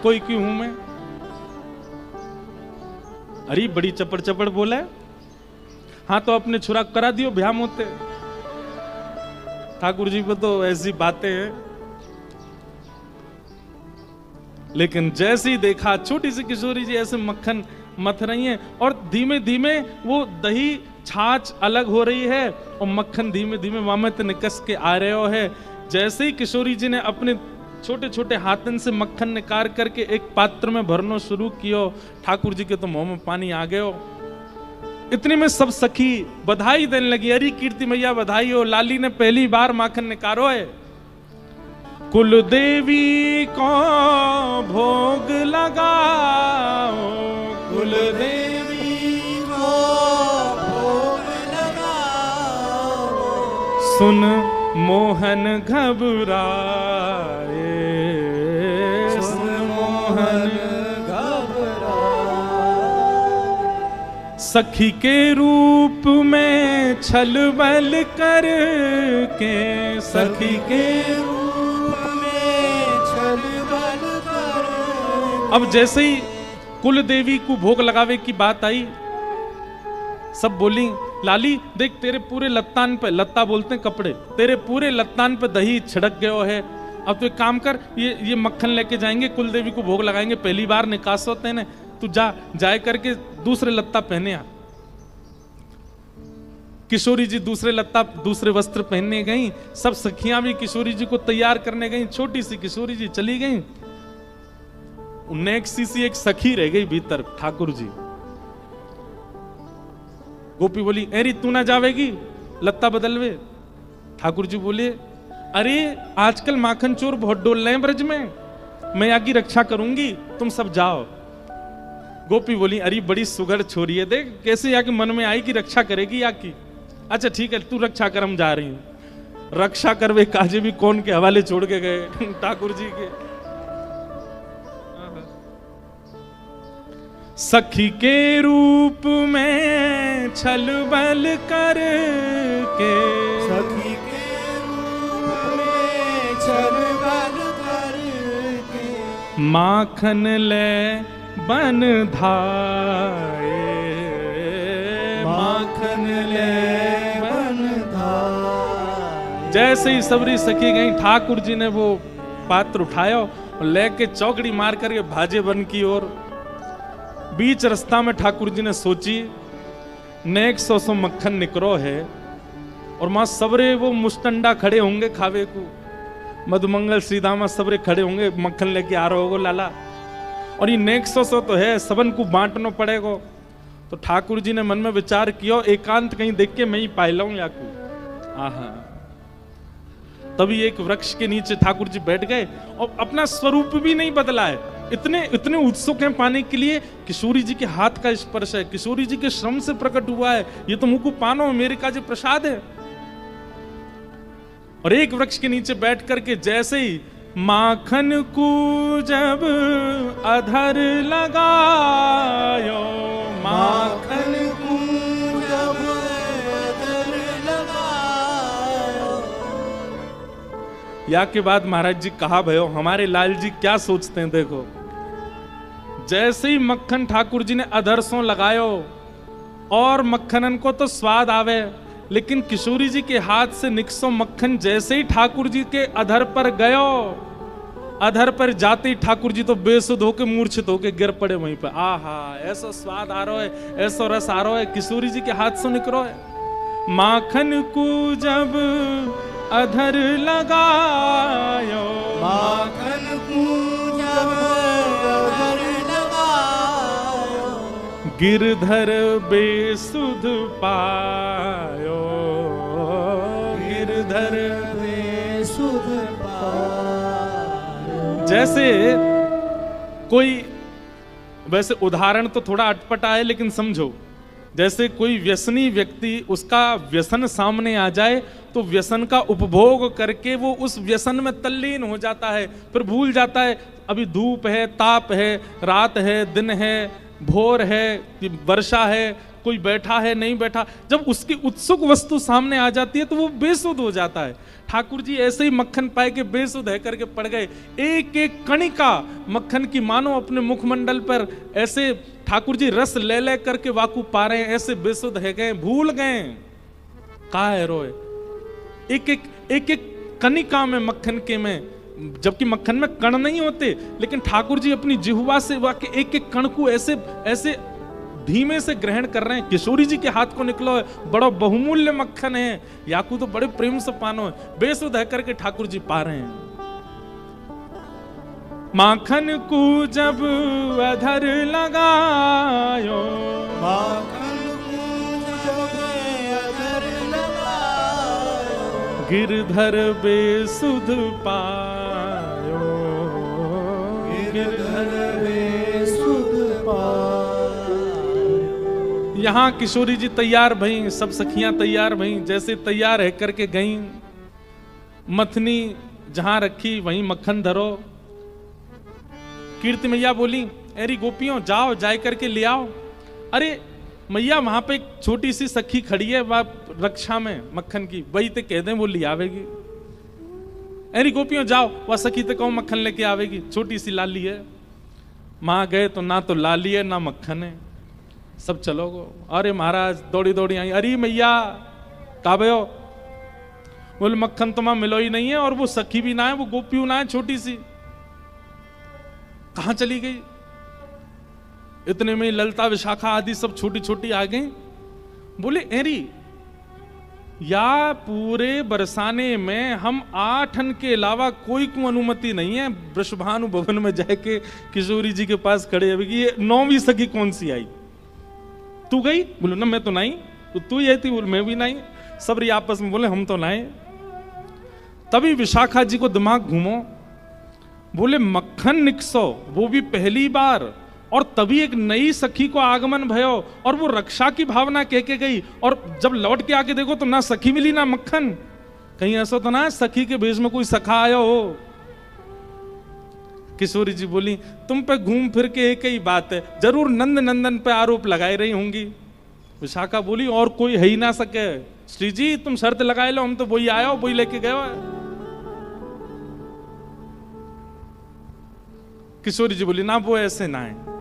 [SPEAKER 1] कोई क्यों हूं मैं? अरे बड़ी चपड़ चपड़ बोला है। हाँ तो अपने छुरा करा दियो, भ्याम होते। ठाकुर जी को तो ऐसी बातें हैं। लेकिन जैसे ही देखा छोटी सी किशोरी जी ऐसे मक्खन मथ रही हैं और धीमे धीमे वो दही छाछ अलग हो रही है और मक्खन धीमे धीमे वामत निकस के आ रहे हो है। जैसे ही किशोरी जी ने अपने छोटे छोटे हाथन से मक्खन निकाल करके एक पात्र में भरना शुरू किया, ठाकुर जी के तो मुंह में पानी आ गयो। इतने में सब सखी बधाई देने लगी, अरे कीर्ति मैया बधाई हो, लाली ने पहली बार माखन निकारो है। कुल देवी को भोग लगाओ, कुल देवी
[SPEAKER 2] को भोग लगाओ,
[SPEAKER 1] सुन मोहन घबराए,
[SPEAKER 2] सुन मोहन घबराए,
[SPEAKER 1] सखी के रूप में छल बल करके, सखी के
[SPEAKER 2] रूप में छल बल कर।
[SPEAKER 1] अब जैसे ही कुल देवी को भोग लगावे की बात आई, सब बोली, लाली देख तेरे पूरे लत्तान पे, लत्ता बोलते हैं कपड़े, तेरे पूरे लत्तान पे दही छिड़क गयो है। अब तो एक काम कर, ये मक्खन लेके जाएंगे, कुल देवी को भोग लगाएंगे, पहली बार निकास होते हैं ना, तू जाए करके दूसरे लत्ता पहने आ। किशोरी जी दूसरे लत्ता दूसरे वस्त्र पहनने गई। सब सखियां भी किशोरी जी को तैयार करने गई। छोटी सी किशोरी जी चली गई, नेक्स्ट सी एक सखी रह गई भीतर, ठाकुर जी। गोपी बोली, अरे तू ना जावेगी लत्ता बदलवे? ठाकुर जी बोले, अरे आजकल माखन चोर बहुत डोल रहे हैं ब्रज में, मैं यहाँ की रक्षा करूंगी, तुम सब जाओ। गोपी बोली, अरे बड़ी सुगढ़ छोरी है, देख कैसे यहाँ के मन में आई कि रक्षा करेगी यहाँ की। अच्छा ठीक है तू रक्षा कर, हम जा रही हूं। रक्षा करवे काजे भी कौन के हवाले छोड़ के गए? ठाकुर जी के। सखी के रूप में छल बल करके,
[SPEAKER 2] सखी के रूप में छल बल करके,
[SPEAKER 1] माखन ले बन धाए,
[SPEAKER 2] माखन ले बन धाए।
[SPEAKER 1] जैसे ही सबरी सखी गई, ठाकुर जी ने वो पात्र उठाया और लेके चौकड़ी मार करके भाजे बन की ओर। बीच रास्ता में ठाकुर जी ने सोची, नेक सौ मक्खन निकरो है और मां सबरे वो मुस्टंडा खड़े होंगे खावे को, मधुमंगल श्रीदामा सबरे खड़े होंगे, मक्खन लेके आ रहे होगो लाला, और ये नेक सौ तो है, सबन को बांटना पड़ेगा। तो ठाकुर जी ने मन में विचार किया, एकांत कहीं देख के मैं ही पाई लाऊं याकू। आहा, तभी एक वृक्ष के नीचे ठाकुर जी बैठ गए और अपना स्वरूप भी नहीं बदला है, इतने उत्सुक हैं पाने के लिए। किशोरी जी के हाथ का स्पर्श है, किशोरी जी के श्रम से प्रकट हुआ है, ये तो मुझको पानो मेरे का जो प्रसाद है। और एक वृक्ष के नीचे बैठ करके जैसे ही माखन को जब अधर लगायो,
[SPEAKER 2] माखन को जब अधर लगायो।
[SPEAKER 1] या के बाद महाराज जी कहा भयो, हमारे लाल जी क्या सोचते हैं देखो, जैसे ही मक्खन ठाकुर जी ने अधर सो लगायो और मक्खनन को तो स्वाद आवे, लेकिन किशोरी जी के हाथ से निकसो मक्खन जैसे ही ठाकुर जी के अधर पर गयो, अधर पर जाते ही ठाकुर जी तो बेसुध होके मूर्छित होके गिर पड़े वहीं पर। आहा, ऐसा स्वाद आ रहा है, ऐसा रस आ रहा है, किशोरी जी के हाथ से निकलो है। माखन को जब अधर लगायो,
[SPEAKER 2] माखन को जब अधर लगायो,
[SPEAKER 1] गिरधर बेसुध पायो, गिरधर
[SPEAKER 2] बेसुध पायो।
[SPEAKER 1] जैसे कोई, वैसे उदाहरण तो थोड़ा अटपटा है लेकिन समझो, जैसे कोई व्यसनी व्यक्ति, उसका व्यसन सामने आ जाए तो व्यसन का उपभोग करके वो उस व्यसन में तल्लीन हो जाता है, फिर भूल जाता है अभी धूप है, ताप है, रात है, दिन है, भोर है कि वर्षा है, कोई बैठा है नहीं बैठा। जब उसकी उत्सुक वस्तु सामने आ जाती है तो वो बेसुध हो जाता है। ठाकुर जी ऐसे ही मक्खन पाए के बेसुध है करके पड़ गए। एक एक कणिका मक्खन की मानो अपने मुखमंडल पर ऐसे ठाकुर जी रस ले ले करके वाकू पा रहे हैं, ऐसे बेसुध है गए, भूल गए कहा है रोए। एक एक कणिका में मक्खन के में, जबकि मक्खन में कण नहीं होते, लेकिन ठाकुर जी अपनी जिह्वा से वाके एक एक कण को ऐसे ऐसे धीमे से ग्रहण कर रहे हैं। किशोरी जी के हाथ को निकलो है, बड़ा बहुमूल्य मक्खन है, याकू तो बड़े प्रेम से पानो है, बेसुध है करके ठाकुर जी पा रहे हैं। माखन को जब अधर लगायो,
[SPEAKER 2] माखन को जब अधर लगायो,
[SPEAKER 1] गिरधर बेसुध पायो,
[SPEAKER 2] गिरधर बेसुध पायो।
[SPEAKER 1] यहाँ किशोरी जी तैयार भई, सब सखियां तैयार भई, जैसे तैयार है करके गई, मथनी जहां रखी वहीं मक्खन धरो। कीर्ति मैया बोली, अरे गोपियों जाओ, जाए करके ले आओ। अरे मैया वहां पे एक छोटी सी सखी खड़ी है वह रक्षा में मक्खन की, वही ते कह दें वो ले आवेगी। अरे गोपियों जाओ, वह सखी ते कहो मक्खन लेके आवेगी, छोटी सी लाली है। वहां गए तो ना तो लाली है ना मक्खन है, सब चलो गो। अरे महाराज दौड़ी दौड़ी आई, अरे मैया काबे हो? बोले मक्खन तो वहां मिलो ही नहीं है, और वो सखी भी ना है, वो गोपी ना है छोटी सी, कहां चली गई? इतने में ललता विशाखा आदि सब छोटी छोटी आ गई। बोले एरी या पूरे बरसाने में हम 8 के अलावा कोई को अनुमति नहीं है वृषभानु भवन में जाके किशोरी जी के पास खड़े है कि ये 9वीं सखी कौन सी आई? तू गई? बोले ना मैं तो नहीं। तो तू ही आई थी? बोले मैं भी नहीं। सब री आपस में बोले हम तो नहीं। तभी विशाखा जी को दिमाग घूमो, बोले मक्खन निकसो वो भी पहली बार, और तभी एक नई सखी को आगमन भयो, और वो रक्षा की भावना कह के गई, और जब लौट के आके देखो तो ना सखी मिली ना मक्खन। कहीं ऐसा तो ना सखी के भेष में कोई सखा आया हो। किशोरी जी बोली तुम पे घूम फिर के एक ही बात है, जरूर नंद नंदन पे आरोप लगाई रही होंगी। विशाखा बोली और कोई है ही ना सके। श्री जी तुम शर्त लगाए लो, हम तो वही आया हो, वही लेके गए हो। किशोरी जी बोली ना वो ऐसे ना है।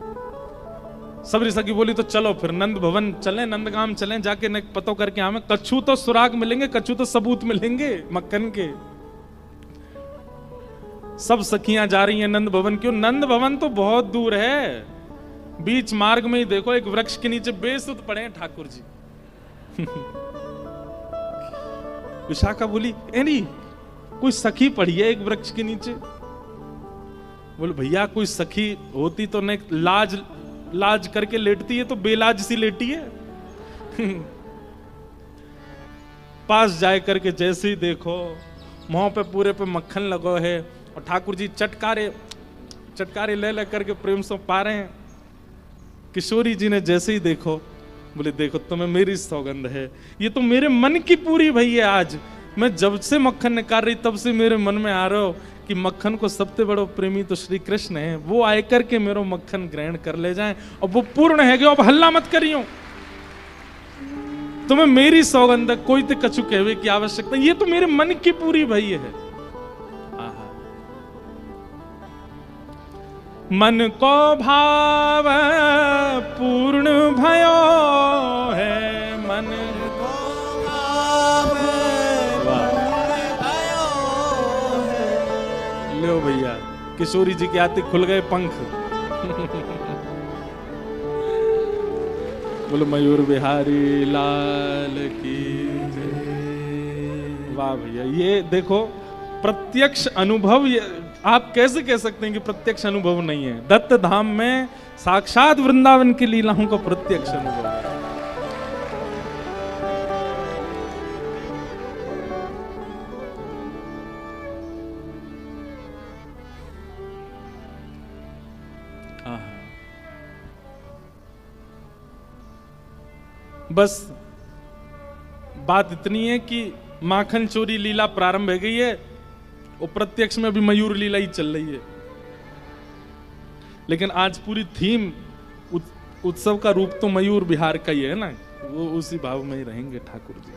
[SPEAKER 1] सबरी सखी बोली तो चलो फिर नंद भवन चलें, नंदगाम चलें, जाके न पतो करके हमें कच्छू तो सुराग मिलेंगे, कच्छू तो सबूत मिलेंगे मक्खन के। सब सखियां जा रही हैं नंद भवन। क्यों? नंद भवन तो बहुत दूर है, बीच मार्ग में ही देखो एक वृक्ष के नीचे बेसुध पड़े हैं ठाकुर जी। विशाखा बोली एनी कोई सखी पड़ी है एक वृक्ष के नीचे? बोले भैया कोई सखी होती तो नहीं, लाज लाज करके लेटती है तो बेलाज सी लेटी है। पास जाए करके जैसे ही देखो मुंह पे पूरे पे मक्खन लगो है, और ठाकुर जी चटकारे ले ले करके प्रेम से पा रहे हैं। किशोरी जी ने जैसे ही देखो, बोले देखो तुम्हें मेरी सौगंध है, ये तो मेरे मन की पूरी भई है। आज मैं जब से मक्खन निकाल रही तब से मेरे मन में आ रहा हो कि मक्खन को सबसे बड़ो प्रेमी तो श्री कृष्ण है, वो आए करके मेरो मक्खन ग्रहण कर ले जाएं, और वो पूर्ण है कि अब हल्ला मत करियो, तुम्हें मेरी सौगंध, कोई तो कछु कहवे की आवश्यकता, ये तो मेरे मन की पूरी भई है। मन को भाव पूर्ण भयो है, मन
[SPEAKER 2] को भाव पूर्ण भयो है।
[SPEAKER 1] लो भैया, किशोरी जी के आते खुल गए पंख। बोलो मयूर बिहारी लाल की जय। वाह भैया, ये देखो प्रत्यक्ष अनुभव। ये आप कैसे कह सकते हैं कि प्रत्यक्ष अनुभव नहीं है? दत्त धाम में साक्षात वृंदावन की लीलाओं का प्रत्यक्ष अनुभव है। बस बात इतनी है कि माखन चोरी लीला प्रारंभ हो गई है और प्रत्यक्ष में भी मयूर लीला ही चल रही है। लेकिन आज पूरी थीम उत्सव का रूप तो मयूर बिहार का ही है ना, वो उसी भाव में ही रहेंगे ठाकुर जी।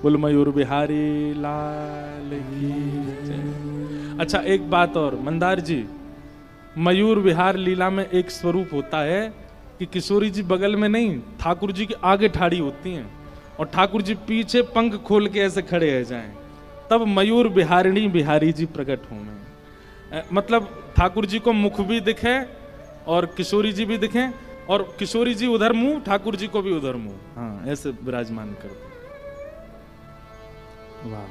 [SPEAKER 1] बोल मयूर बिहारी लाल की जय। अच्छा, एक बात और मंदार जी, मयूर विहार लीला में एक स्वरूप होता है कि किशोरी जी बगल में नहीं, ठाकुर जी के आगे ठाड़ी होती हैं और ठाकुर जी पीछे पंख खोल के ऐसे खड़े रह जाएं, तब मयूर बिहारिणी बिहारी जी प्रकट होंगे। मतलब ठाकुर जी को मुख भी दिखे और किशोरी जी भी दिखें, और किशोरी जी उधर मुंह, ठाकुर जी को भी उधर मुंह, हाँ ऐसे विराजमान कर दो। वाह,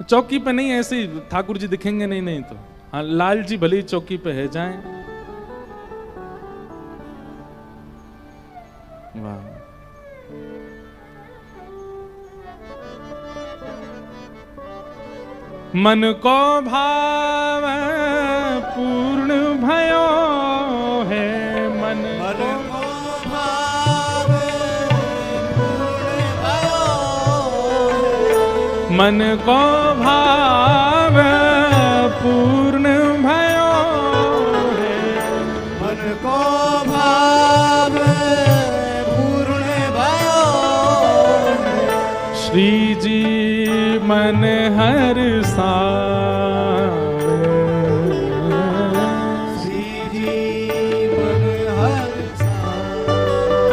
[SPEAKER 1] चौकी पे नहीं ऐसे ही ठाकुर जी दिखेंगे नहीं, नहीं तो हाँ लाल जी भले ही चौकी पे है जाएं। वाह, मन को भाव पूर्ण भयो है, मन
[SPEAKER 2] को भाव पूर्ण भयो है।
[SPEAKER 1] मन को भाव पूर्ण भयो है।
[SPEAKER 2] मन को भाव पूर्ण भयो है।
[SPEAKER 1] श्री जी मन हर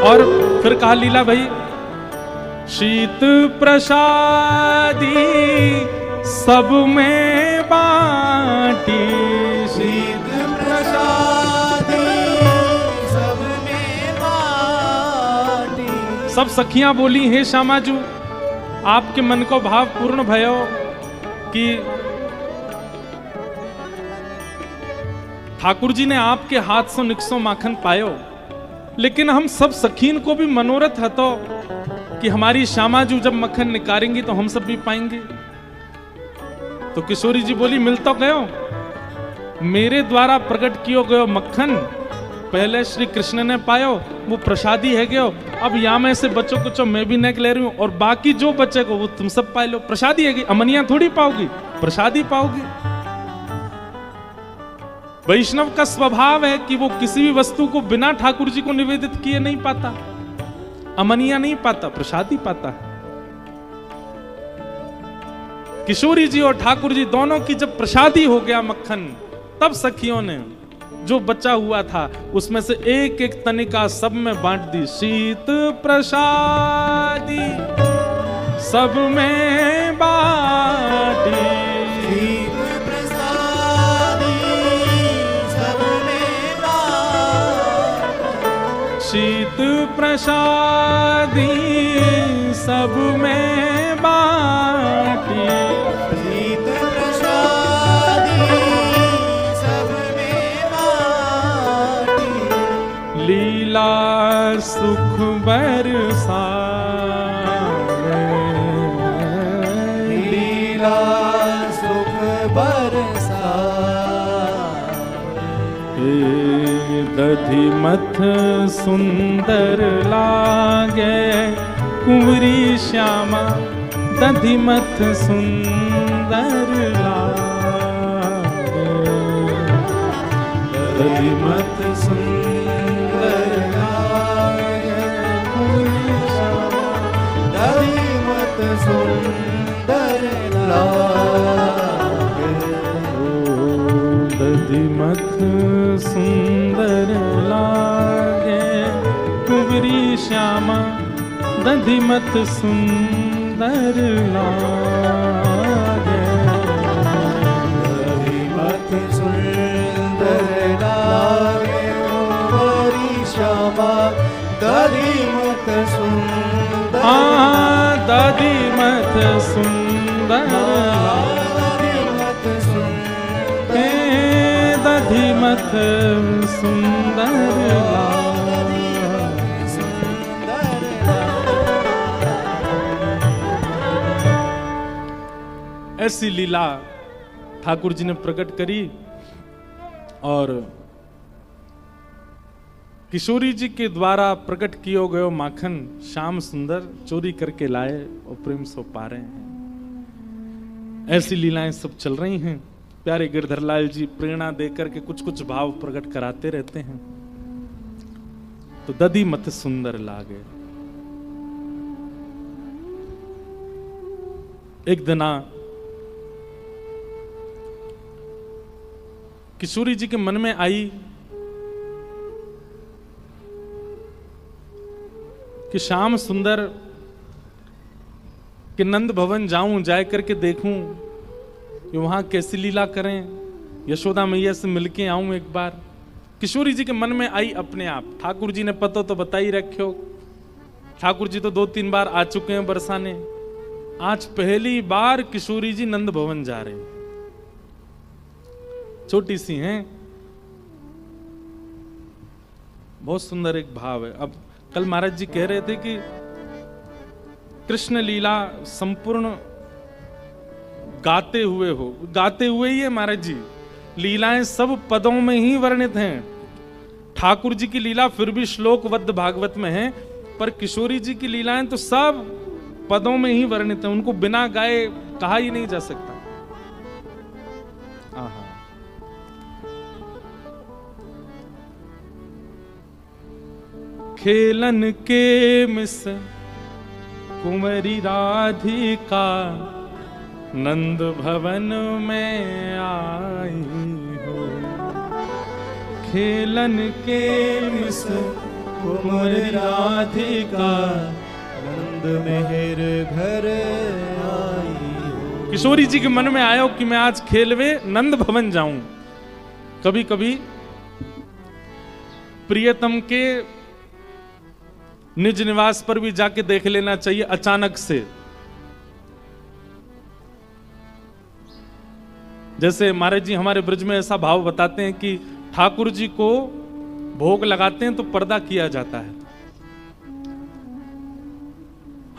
[SPEAKER 1] और फिर कहा लीला भाई, शीत प्रसादी सब में बाटी,
[SPEAKER 2] शीत प्रसादी सब में बाटी।
[SPEAKER 1] सब सखियां बोली, हे श्यामाजू आपके मन को भाव पूर्ण भयो कि ठाकुर जी ने आपके हाथ से निक्सो माखन पायो, लेकिन हम सब सखीन को भी मनोरथ है तो कि हमारी श्यामाजू जब मक्खन निकालेंगी तो हम सब भी पाएंगे। तो किशोरी जी बोली, मिल तो गयो, मेरे द्वारा प्रकट कियो गयो मक्खन पहले श्री कृष्ण ने पायो, वो प्रसादी है गयो। अब यहाँ में से बच्चों को मैं भी नेक ले रही हूँ और बाकी जो बच्चे को वो तुम सब पाए लो। प्रसादी है, अमनिया थोड़ी पाओगी, प्रसादी पाओगी। वैष्णव का स्वभाव है कि वो किसी भी वस्तु को बिना ठाकुर जी को निवेदित किए नहीं पाता, अमनिया नहीं पाता, प्रसादी पाता है। किशोरी जी और ठाकुर जी दोनों की जब प्रसादी हो गया मक्खन, तब सखियों ने जो बचा हुआ था उसमें से एक एक तनिका सब में बांट दी। शीत प्रसादी सब में बांटी,
[SPEAKER 2] शीत प्रसादी सब में बाटी।
[SPEAKER 1] शीत प्रसादी सब में बाटी,
[SPEAKER 2] शीत प्रसादी सब में बाटी।
[SPEAKER 1] लीला सुख बरसा,
[SPEAKER 2] लीला सुख बरसा।
[SPEAKER 1] दधिमथ सुंदर लागे कुंवरी श्यामा, दधिमथ सुंदर लागे, दधिमथ सुंदर लागे कुंवरी श्यामा,
[SPEAKER 2] दधिमथ सुंदर लागे।
[SPEAKER 1] दधिमथ सुंदर लागे कुंवरी श्यामा दधिमथ सुंदर लागे
[SPEAKER 2] दधिमथ सुंदर लागे कुंवरी श्यामा दधिमथ सुंदर
[SPEAKER 1] दधिमथ सुंदर
[SPEAKER 2] दधिमथ सुंदर
[SPEAKER 1] दधिमथ सुंदर ऐसी लीला ठाकुर जी ने प्रकट करी और किशोरी जी के द्वारा प्रकट कियो गयो माखन श्याम सुंदर चोरी करके लाए और प्रेम सो पा रहे हैं। ऐसी लीलाएं सब चल रही हैं। प्यारे गिरधर लाल जी प्रेरणा देकर के कुछ कुछ भाव प्रकट कराते रहते हैं। तो दधी मत सुंदर लागे। एक दिना किशोरी जी के मन में आई कि श्याम सुंदर के नंद भवन जाऊं, जाए करके देखूं कि वहां कैसी लीला करें, यशोदा मैया से मिलके आऊं एक बार। किशोरी जी के मन में आई अपने आप। ठाकुर जी ने पता तो बता ही रखे हो, ठाकुर जी तो 2-3 बार आ चुके हैं बरसाने। आज पहली बार किशोरी जी नंद भवन जा रहे हैं। छोटी सी हैं, बहुत सुंदर एक भाव है। अब कल महाराज जी कह रहे थे कि कृष्ण लीला संपूर्ण गाते हुए हो, गाते हुए ही है महाराज जी। लीलाएं सब पदों में ही वर्णित हैं। ठाकुर जी की लीला फिर भी श्लोकबद्ध भागवत में है, पर किशोरी जी की लीलाएं तो सब पदों में ही वर्णित हैं। उनको बिना गाए कहा ही नहीं जा सकता। आहा। खेलन के मिस कुंवरी राधिका नंद भवन में आई हो। खेलन के मिस
[SPEAKER 2] कुंवरी राधिका नंद मेहर घर आई हो।
[SPEAKER 1] किशोरी जी के मन में आयो कि मैं आज खेलवे नंद भवन जाऊं। कभी कभी प्रियतम के निज निवास पर भी जाके देख लेना चाहिए अचानक से। जैसे महाराज जी हमारे ब्रज में ऐसा भाव बताते हैं कि ठाकुर जी को भोग लगाते हैं तो पर्दा किया जाता है।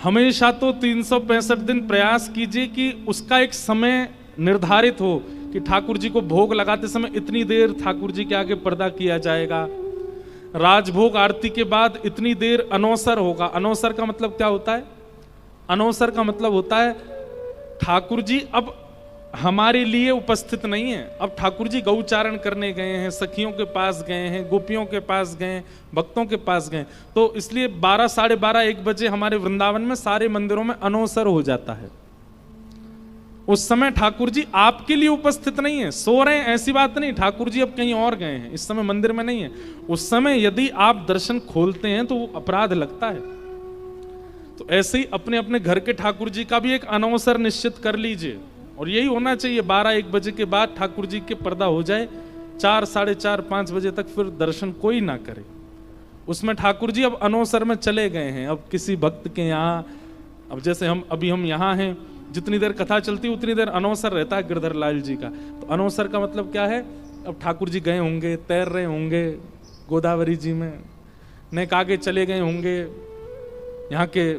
[SPEAKER 1] हमेशा तो 365 दिन प्रयास कीजिए कि उसका एक समय निर्धारित हो कि ठाकुर जी को भोग लगाते समय इतनी देर ठाकुर जी के आगे पर्दा किया जाएगा। राजभोग आरती के बाद इतनी देर अनौसर होगा। अनौसर का मतलब क्या होता है? अनौसर का मतलब होता है ठाकुर जी अब हमारे लिए उपस्थित नहीं है। अब ठाकुर जी गौचारण करने गए हैं, सखियों के पास गए हैं, गोपियों के पास गए, भक्तों के पास गए। तो इसलिए 12, 12:30, 1 बजे हमारे वृंदावन में सारे मंदिरों में अनौसर हो जाता है। उस समय ठाकुर जी आपके लिए उपस्थित नहीं है, सो रहे हैं ऐसी बात नहीं। ठाकुर जी अब कहीं और गए हैं, इस समय मंदिर में नहीं है। उस समय यदि आप दर्शन खोलते हैं तो वो अपराध लगता है। तो ऐसे ही अपने अपने घर के ठाकुर जी का भी एक अनौसर निश्चित कर लीजिए। और यही होना चाहिए, 12-1 बजे के बाद ठाकुर जी के पर्दा हो जाए। 4, 4:30, 5 बजे तक फिर दर्शन कोई ना करे। उसमें ठाकुर जी अब अनौसर में चले गए हैं। अब किसी भक्त के यहाँ, अब जैसे हम यहाँ हैं, जितनी देर कथा चलती है उतनी देर अनौसर रहता है गिरधर लाल जी का। तो अनौसर का मतलब क्या है? अब ठाकुर जी गए होंगे, तैर रहे होंगे गोदावरी जी में, नेक आगे चले गए होंगे, यहाँ के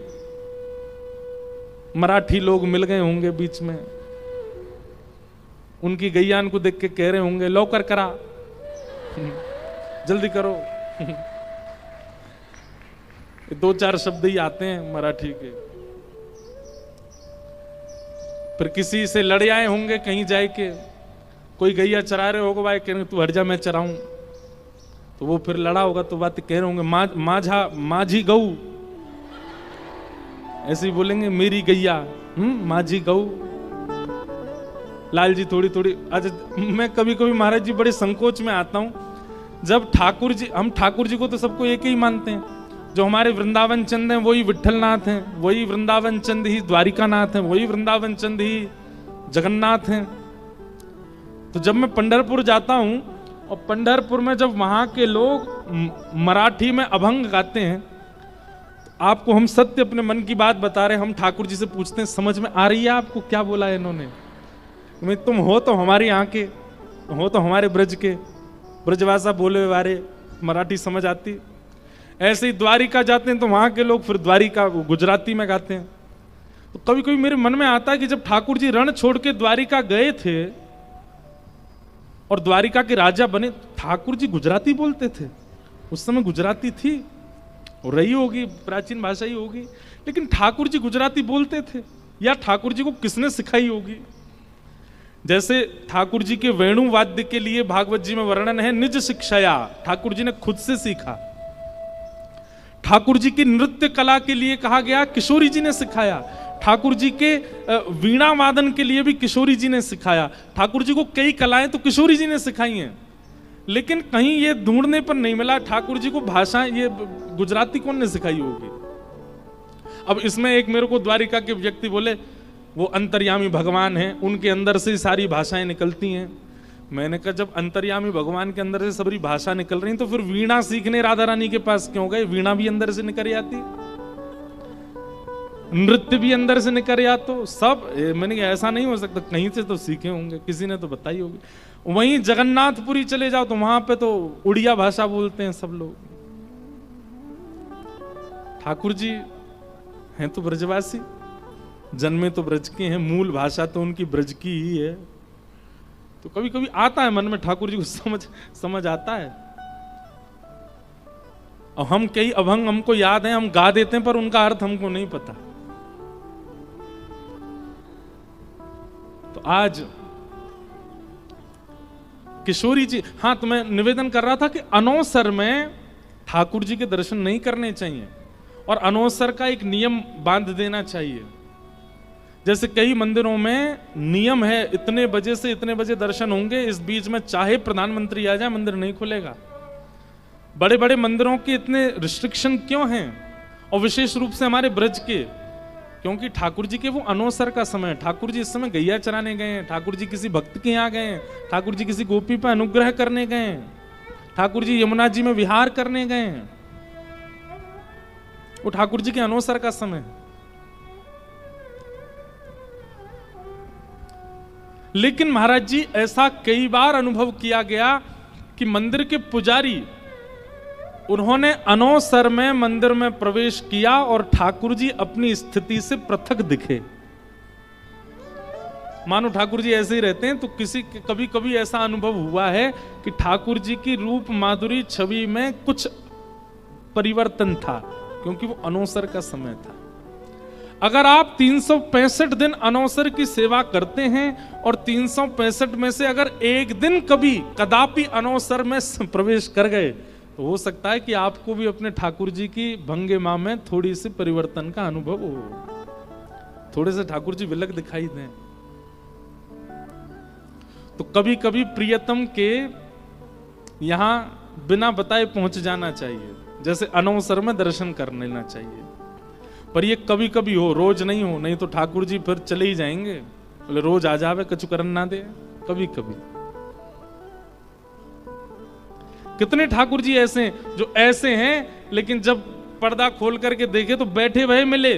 [SPEAKER 1] मराठी लोग मिल गए होंगे बीच में, उनकी गैयान को देख के कह रहे होंगे लौकर करा, जल्दी करो। 2-4 शब्द ही आते हैं मराठी के। फिर किसी से लड़ आए होंगे कहीं जाए के, कोई गैया चरा रहे होगा, भाई कह रहे तू हट जा मैं चराऊं। तो वो फिर लड़ा होगा तो बात कह रहे होंगे माझी गऊ, ऐसे ही बोलेंगे मेरी गैया, माझी गऊ। लाल जी थोड़ी थोड़ी, अच्छा मैं कभी कभी महाराज जी बड़े संकोच में आता हूं जब ठाकुर जी, हम ठाकुर जी को तो सबको एक ही मानते हैं, जो हमारे वृंदावन चंद हैं वही विट्ठलनाथ हैं, वही वृंदावन चंद ही द्वारिकानाथ हैं, वही वृंदावन चंद ही जगन्नाथ हैं। तो जब मैं पंढरपुर जाता हूं और पंढरपुर में जब वहां के लोग मराठी में अभंग गाते हैं, तो आपको हम सत्य अपने मन की बात बता रहे हैं, हम ठाकुर जी से पूछते हैं समझ में आ रही है आपको क्या बोला है इन्होंने? तुम हो तो हमारे यहाँ के, हो तो हमारे ब्रज के, ब्रजभाषा बोले वाले मराठी समझ आती। ऐसे ही द्वारिका जाते हैं तो वहां के लोग फिर द्वारिका गुजराती में गाते हैं। तो कभी कभी मेरे मन में आता है कि जब ठाकुर जी रण छोड़ के द्वारिका गए थे और द्वारिका के राजा बने, ठाकुर जी गुजराती बोलते थे? उस समय गुजराती थी और रही होगी, प्राचीन भाषा ही होगी, लेकिन ठाकुर जी गुजराती बोलते थे या ठाकुर जी को किसने सिखाई होगी? जैसे ठाकुर जी के वेणु वाद्य के लिए भागवत जी में वर्णन है, निज शिक्षाया, ठाकुर जी ने खुद से सीखा। ठाकुर जी की नृत्य कला के लिए कहा गया किशोरी जी ने सिखाया। ठाकुर जी के वीणा वादन के लिए भी किशोरी जी ने सिखाया। ठाकुर जी को कई कलाएं तो किशोरी जी ने सिखाई हैं, लेकिन कहीं ये ढूंढने पर नहीं मिला ठाकुर जी को भाषा ये गुजराती कौन ने सिखाई होगी। अब इसमें एक मेरे को द्वारिका के व्यक्ति बोले वो अंतर्यामी भगवान हैं, उनके अंदर से सारी भाषाएं निकलती हैं। मैंने कहा जब अंतर्यामी भगवान के अंदर से सारी भाषा निकल रही तो फिर वीणा सीखने राधा रानी के पास क्यों गए? वीणा भी अंदर से निकल आती, नृत्य भी अंदर से निकल आ, तो सब मैंने कहा ऐसा नहीं हो सकता, कहीं से तो सीखे होंगे, किसी ने तो बताई होगी। वहीं जगन्नाथपुरी चले जाओ तो वहां पे तो उड़िया भाषा बोलते हैं सब लोग। ठाकुर जी हैं तो ब्रजवासी, जन्मे तो ब्रज के हैं, मूल भाषा तो उनकी ब्रज की ही है। तो कभी कभी आता है मन में ठाकुर जी को समझ आता है। और हम कई अभंग हमको याद है, हम गा देते हैं पर उनका अर्थ हमको नहीं पता। तो आज किशोरी जी, हाँ तो मैं निवेदन कर रहा था कि अनवसर में ठाकुर जी के दर्शन नहीं करने चाहिए और अनवसर का एक नियम बांध देना चाहिए। जैसे कई मंदिरों में नियम है इतने बजे से इतने बजे दर्शन होंगे, इस बीच में चाहे प्रधानमंत्री आ जाए मंदिर नहीं खुलेगा। बड़े बड़े मंदिरों के इतने रिस्ट्रिक्शन क्यों हैं? और विशेष रूप से हमारे ब्रज के, क्योंकि ठाकुर जी के वो अनवसर का समय, ठाकुर जी इस समय गैया चराने गए हैं, ठाकुर जी किसी भक्त के यहाँ गए हैं, ठाकुर जी किसी गोपी पर अनुग्रह करने गए हैं, ठाकुर जी यमुना जी में विहार करने गए हैं। वो ठाकुर जी के अनवसर का समय है। लेकिन महाराज जी ऐसा कई बार अनुभव किया गया कि मंदिर के पुजारी, उन्होंने अनवसर में मंदिर में प्रवेश किया और ठाकुर जी अपनी स्थिति से पृथक दिखे। मानो ठाकुर जी ऐसे ही रहते हैं, तो कभी कभी ऐसा अनुभव हुआ है कि ठाकुर जी की रूप माधुरी छवि में कुछ परिवर्तन था, क्योंकि वो अनवसर का समय था। अगर आप 365 दिन अनवसर की सेवा करते हैं और 365 में से अगर एक दिन कभी कदापि अनवसर में प्रवेश कर गए, तो हो सकता है कि आपको भी अपने ठाकुर जी की भंगिमा में थोड़ी सी परिवर्तन का अनुभव हो, थोड़े से ठाकुर जी विलग दिखाई दें। तो कभी कभी प्रियतम के यहां बिना बताए पहुंच जाना चाहिए, जैसे अनवसर में दर्शन कर लेना चाहिए। पर ये कभी कभी हो, रोज नहीं हो, नहीं तो ठाकुर जी फिर चले ही जाएंगे, बोले रोज आ जावे कछु करन ना दे। कभी कभी कितने ठाकुर जी ऐसे जो ऐसे हैं, लेकिन जब पर्दा खोल करके देखे तो बैठे भय मिले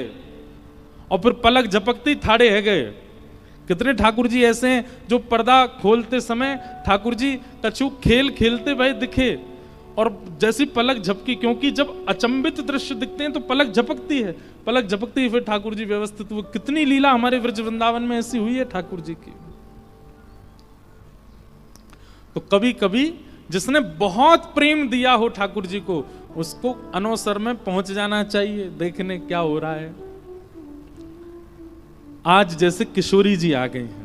[SPEAKER 1] और फिर पलक झपकते ही ठाड़े है गए। कितने ठाकुर जी ऐसे हैं जो पर्दा खोलते समय ठाकुर जी कछु खेल खेलते भय दिखे और जैसी पलक झपकी, क्योंकि जब अचंभित दृश्य दिखते हैं तो पलक झपकती है, पलक झपकती है फिर ठाकुर जी व्यवस्थित हुए। कितनी लीला हमारे ब्रज वृंदावन में ऐसी हुई है ठाकुर जी की। तो कभी कभी जिसने बहुत प्रेम दिया हो ठाकुर जी को, उसको अनवसर में पहुंच जाना चाहिए देखने क्या हो रहा है। आज जैसे किशोरी जी आ गए हैं,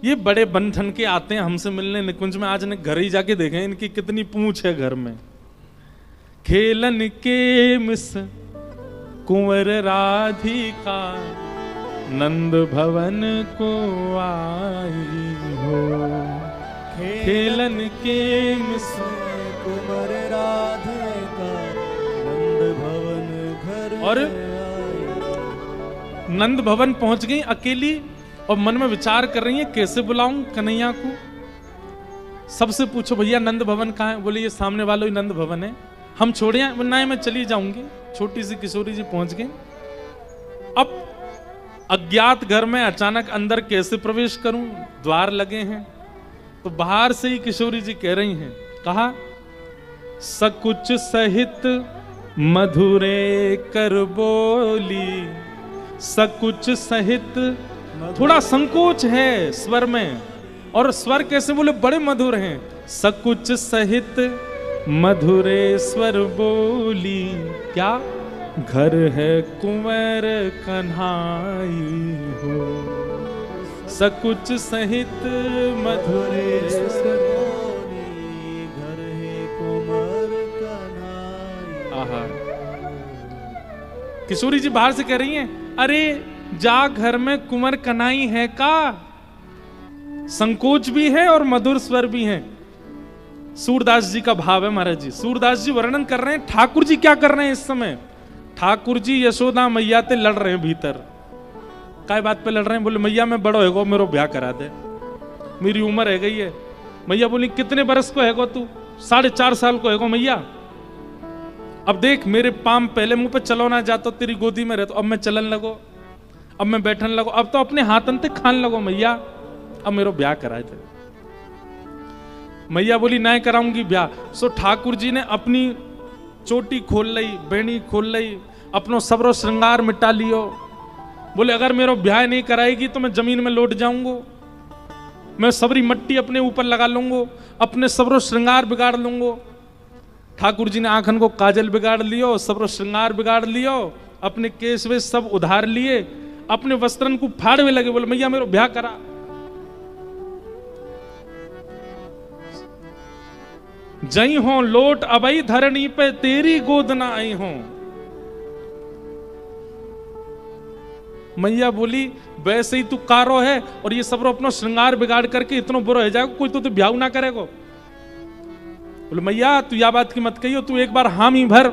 [SPEAKER 1] ये बड़े बन ठन के आते हैं हमसे मिलने निकुंज में। आज ने घर ही जाके देखे इनकी कितनी पूंछ है घर में। खेलन के मिस कुंवर राधिका नंद भवन को आई हो, खेलन के
[SPEAKER 2] कुंवर राधिका नंद भवन घर
[SPEAKER 1] और
[SPEAKER 2] आई।
[SPEAKER 1] नंद भवन पहुंच गई अकेली और मन में विचार कर रही है कैसे बुलाऊं कन्हैया को। सबसे पूछो भैया नंद भवन कहाँ है? बोले ये सामने वाला ही नंद भवन है, हम छोड़े ना, मैं चली जाऊंगी। छोटी सी किशोरी जी पहुंच गई। अब अज्ञात घर में अचानक अंदर कैसे प्रवेश करूं? द्वार लगे हैं। तो बाहर से ही किशोरी जी कह रही हैं, कहा सकुच सहित मधुरे कर बोली, सकुच सहित, थोड़ा संकोच है स्वर में, और स्वर कैसे बोले बड़े मधुर हैं। सकुच सहित मधुरे स्वर बोली, क्या घर है कुंवर कन्हाई हो, सकुच सहित मधुरे स्वर
[SPEAKER 2] बोली, घर है कुंवर कन्हाई।
[SPEAKER 1] आहा, किशोरी जी बाहर से कह रही हैं, अरे जा घर में कुंवर कन्हाई है का। संकोच भी है और मधुर स्वर भी है। सूरदास जी का भाव है महाराज जी। सूरदास जी वर्णन कर रहे हैं ठाकुर जी क्या कर रहे हैं इस समय। ठाकुर जी यशोदा मैया ते लड़ रहे हैं भीतर। काय बात पे लड़ रहे हैं? बोले मैया मैं बड़ो हैगो, मेरे ब्याह करा दे, मेरी उम्र है गई है। मैया बोली कितने बरस को हैगो तू? 4.5 साल को हैगो मैया। अब देख मेरे पाम पहले मुंह पे चलो ना जातो, तेरी गोदी में रहतो, अब मैं चलन लगो, अब मैं बैठन लगो, अब तो अपने हाथन ते खान लगो मैया, अब मेरा ब्याह कराए थे। मैया बोली नहीं कराऊंगी ब्याह। सो ठाकुर जी ने अपनी चोटी खोल लई, बेणी खोल लई, अपनो सबरो श्रृंगार मिटा लियो। बोले अगर मेरा ब्याह नहीं कराएगी तो मैं जमीन में लौट जाऊंगा, मैं सबरी मट्टी अपने ऊपर लगा लूंगा, अपने सबरो श्रृंगार बिगाड़ लूंगा। ठाकुर जी ने आंखन को काजल बिगाड़ लियो, सबरो श्रृंगार बिगाड़ लियो, अपने केश वे सब उधार लिए, अपने वस्त्रन को फाड़वे लगे। बोले मैया मेरा ब्याह करा। जई हो लोट अबई धरणी पे तेरी गोद ना आई हो। मैया बोली वैसे ही तू कारो है और ये सब अपना श्रृंगार बिगाड़ करके इतना बुरा हो जाएगा, कोई तो ब्याह ना करेगा। बोले मैया तू या बात की मत कहियो, तू एक बार हामी भर।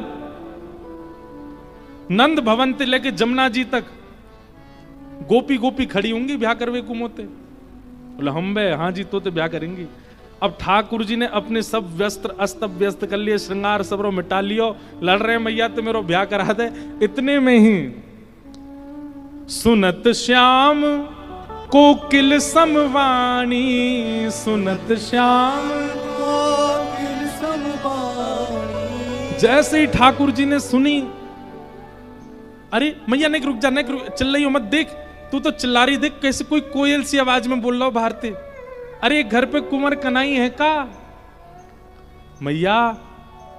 [SPEAKER 1] नंद भवन से लेके जमुना जी तक गोपी गोपी खड़ी होंगी ब्याह करवे कुमोते। बोले हम बे हाँ जी तो ब्याह करेंगी। अब ठाकुर जी ने अपने सब वस्त्र अस्त व्यस्त कर लिए, श्रृंगार सबरो मिटा लियो, लड़ रहे मैया तो मेरो ब्याह करा दे। इतने में ही सुनत श्याम कोकिल समवाणी, सुनत श्याम
[SPEAKER 2] कोकिल समवाणी।
[SPEAKER 1] जैसे ही ठाकुर जी ने सुनी, अरे मैया नहीं रुक जा, नहीं रुक, चिल्ल रही हो मत, देख तू तो चिल्ला रही, देख कैसे कोई कोयल सी आवाज में बोल रहा हो भारती। अरे घर पे कुंवर कन्हाई है का? मैया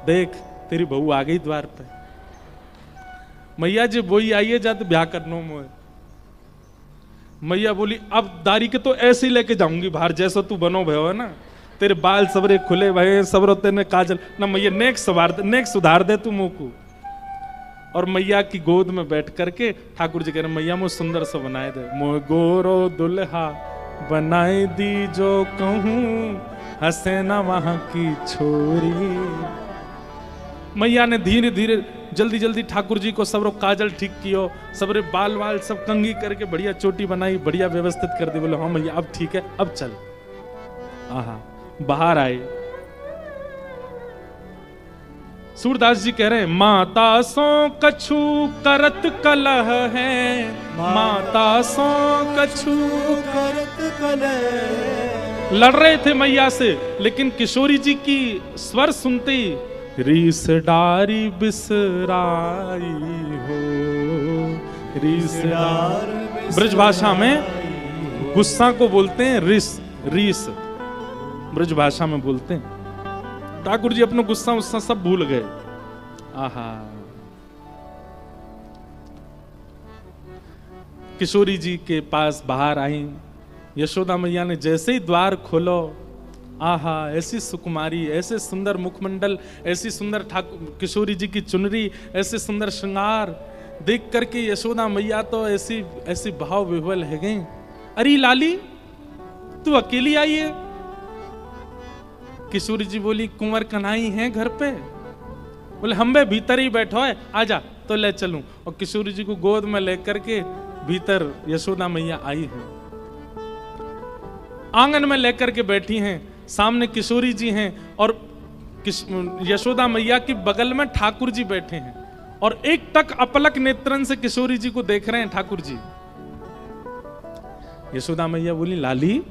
[SPEAKER 1] देख तेरी बहू आ गई द्वार पे। मैया जी वही आई है जा तो ब्याह करनो मोए। मैया बोली अब दारी के तो ऐसे ही लेके जाऊंगी बाहर, जैसा तू बनो भयो है ना, तेरे बाल सबरे खुले भये, सबरो तेने काजल ना। मैया नेक सुधार दे तू मुंह को। और मैया की गोद में बैठ करके ठाकुर जी कह रहे मैया मुझे सुंदर सा बनाए दे, मोह गोरो दुल्हा बनाए दी जो कहूं, हंसे ना वहां की छोरी। मैया ने धीरे धीरे जल्दी जल्दी ठाकुर जी को सबरो काजल ठीक कियो, सबरे बाल वाल सब कंघी करके बढ़िया चोटी बनाई, बढ़िया व्यवस्थित कर दी। बोले हाँ मैया अब ठीक है, अब चल। आहा बाहर आए। सूरदास जी कह रहे हैं माता सो कछु करत कलह है, माता सो कछु
[SPEAKER 2] करत कलह।
[SPEAKER 1] लड़ रहे थे मैया से, लेकिन किशोरी जी की स्वर सुनते ही रीस डारी बिसराई हो। रीस डार ब्रज भाषा में गुस्सा को बोलते हैं रिस, रीस ब्रज भाषा में बोलते हैं। ठाकुर जी अपना गुस्सा उस्सा सब भूल गए। आहा किशोरी जी के पास बाहर आई। यशोदा मैया ने जैसे ही द्वार खोलो, आहा ऐसी सुकुमारी, ऐसे सुंदर मुखमंडल, ऐसी सुंदर ठाकुर किशोरी जी की चुनरी, ऐसे सुंदर श्रृंगार, देख करके यशोदा मैया तो ऐसी ऐसी भाव विह्वल है गई। अरे लाली तू अकेली आई है? किशोरी जी बोली कुंवर कन्हई है घर पे? बोले हम बे भीतर ही बैठो है, आजा तो ले चलूं। और किशोरी जी को गोद में लेकर के भीतर यशोदा मैया आई है, आंगन में लेकर के बैठी हैं, सामने किशोरी जी हैं और यशोदा मैया की बगल में ठाकुर जी बैठे हैं और एक टक अपलक नेत्रन से किशोरी जी को देख रहे हैं ठाकुर जी। यशोदा मैया बोली लाली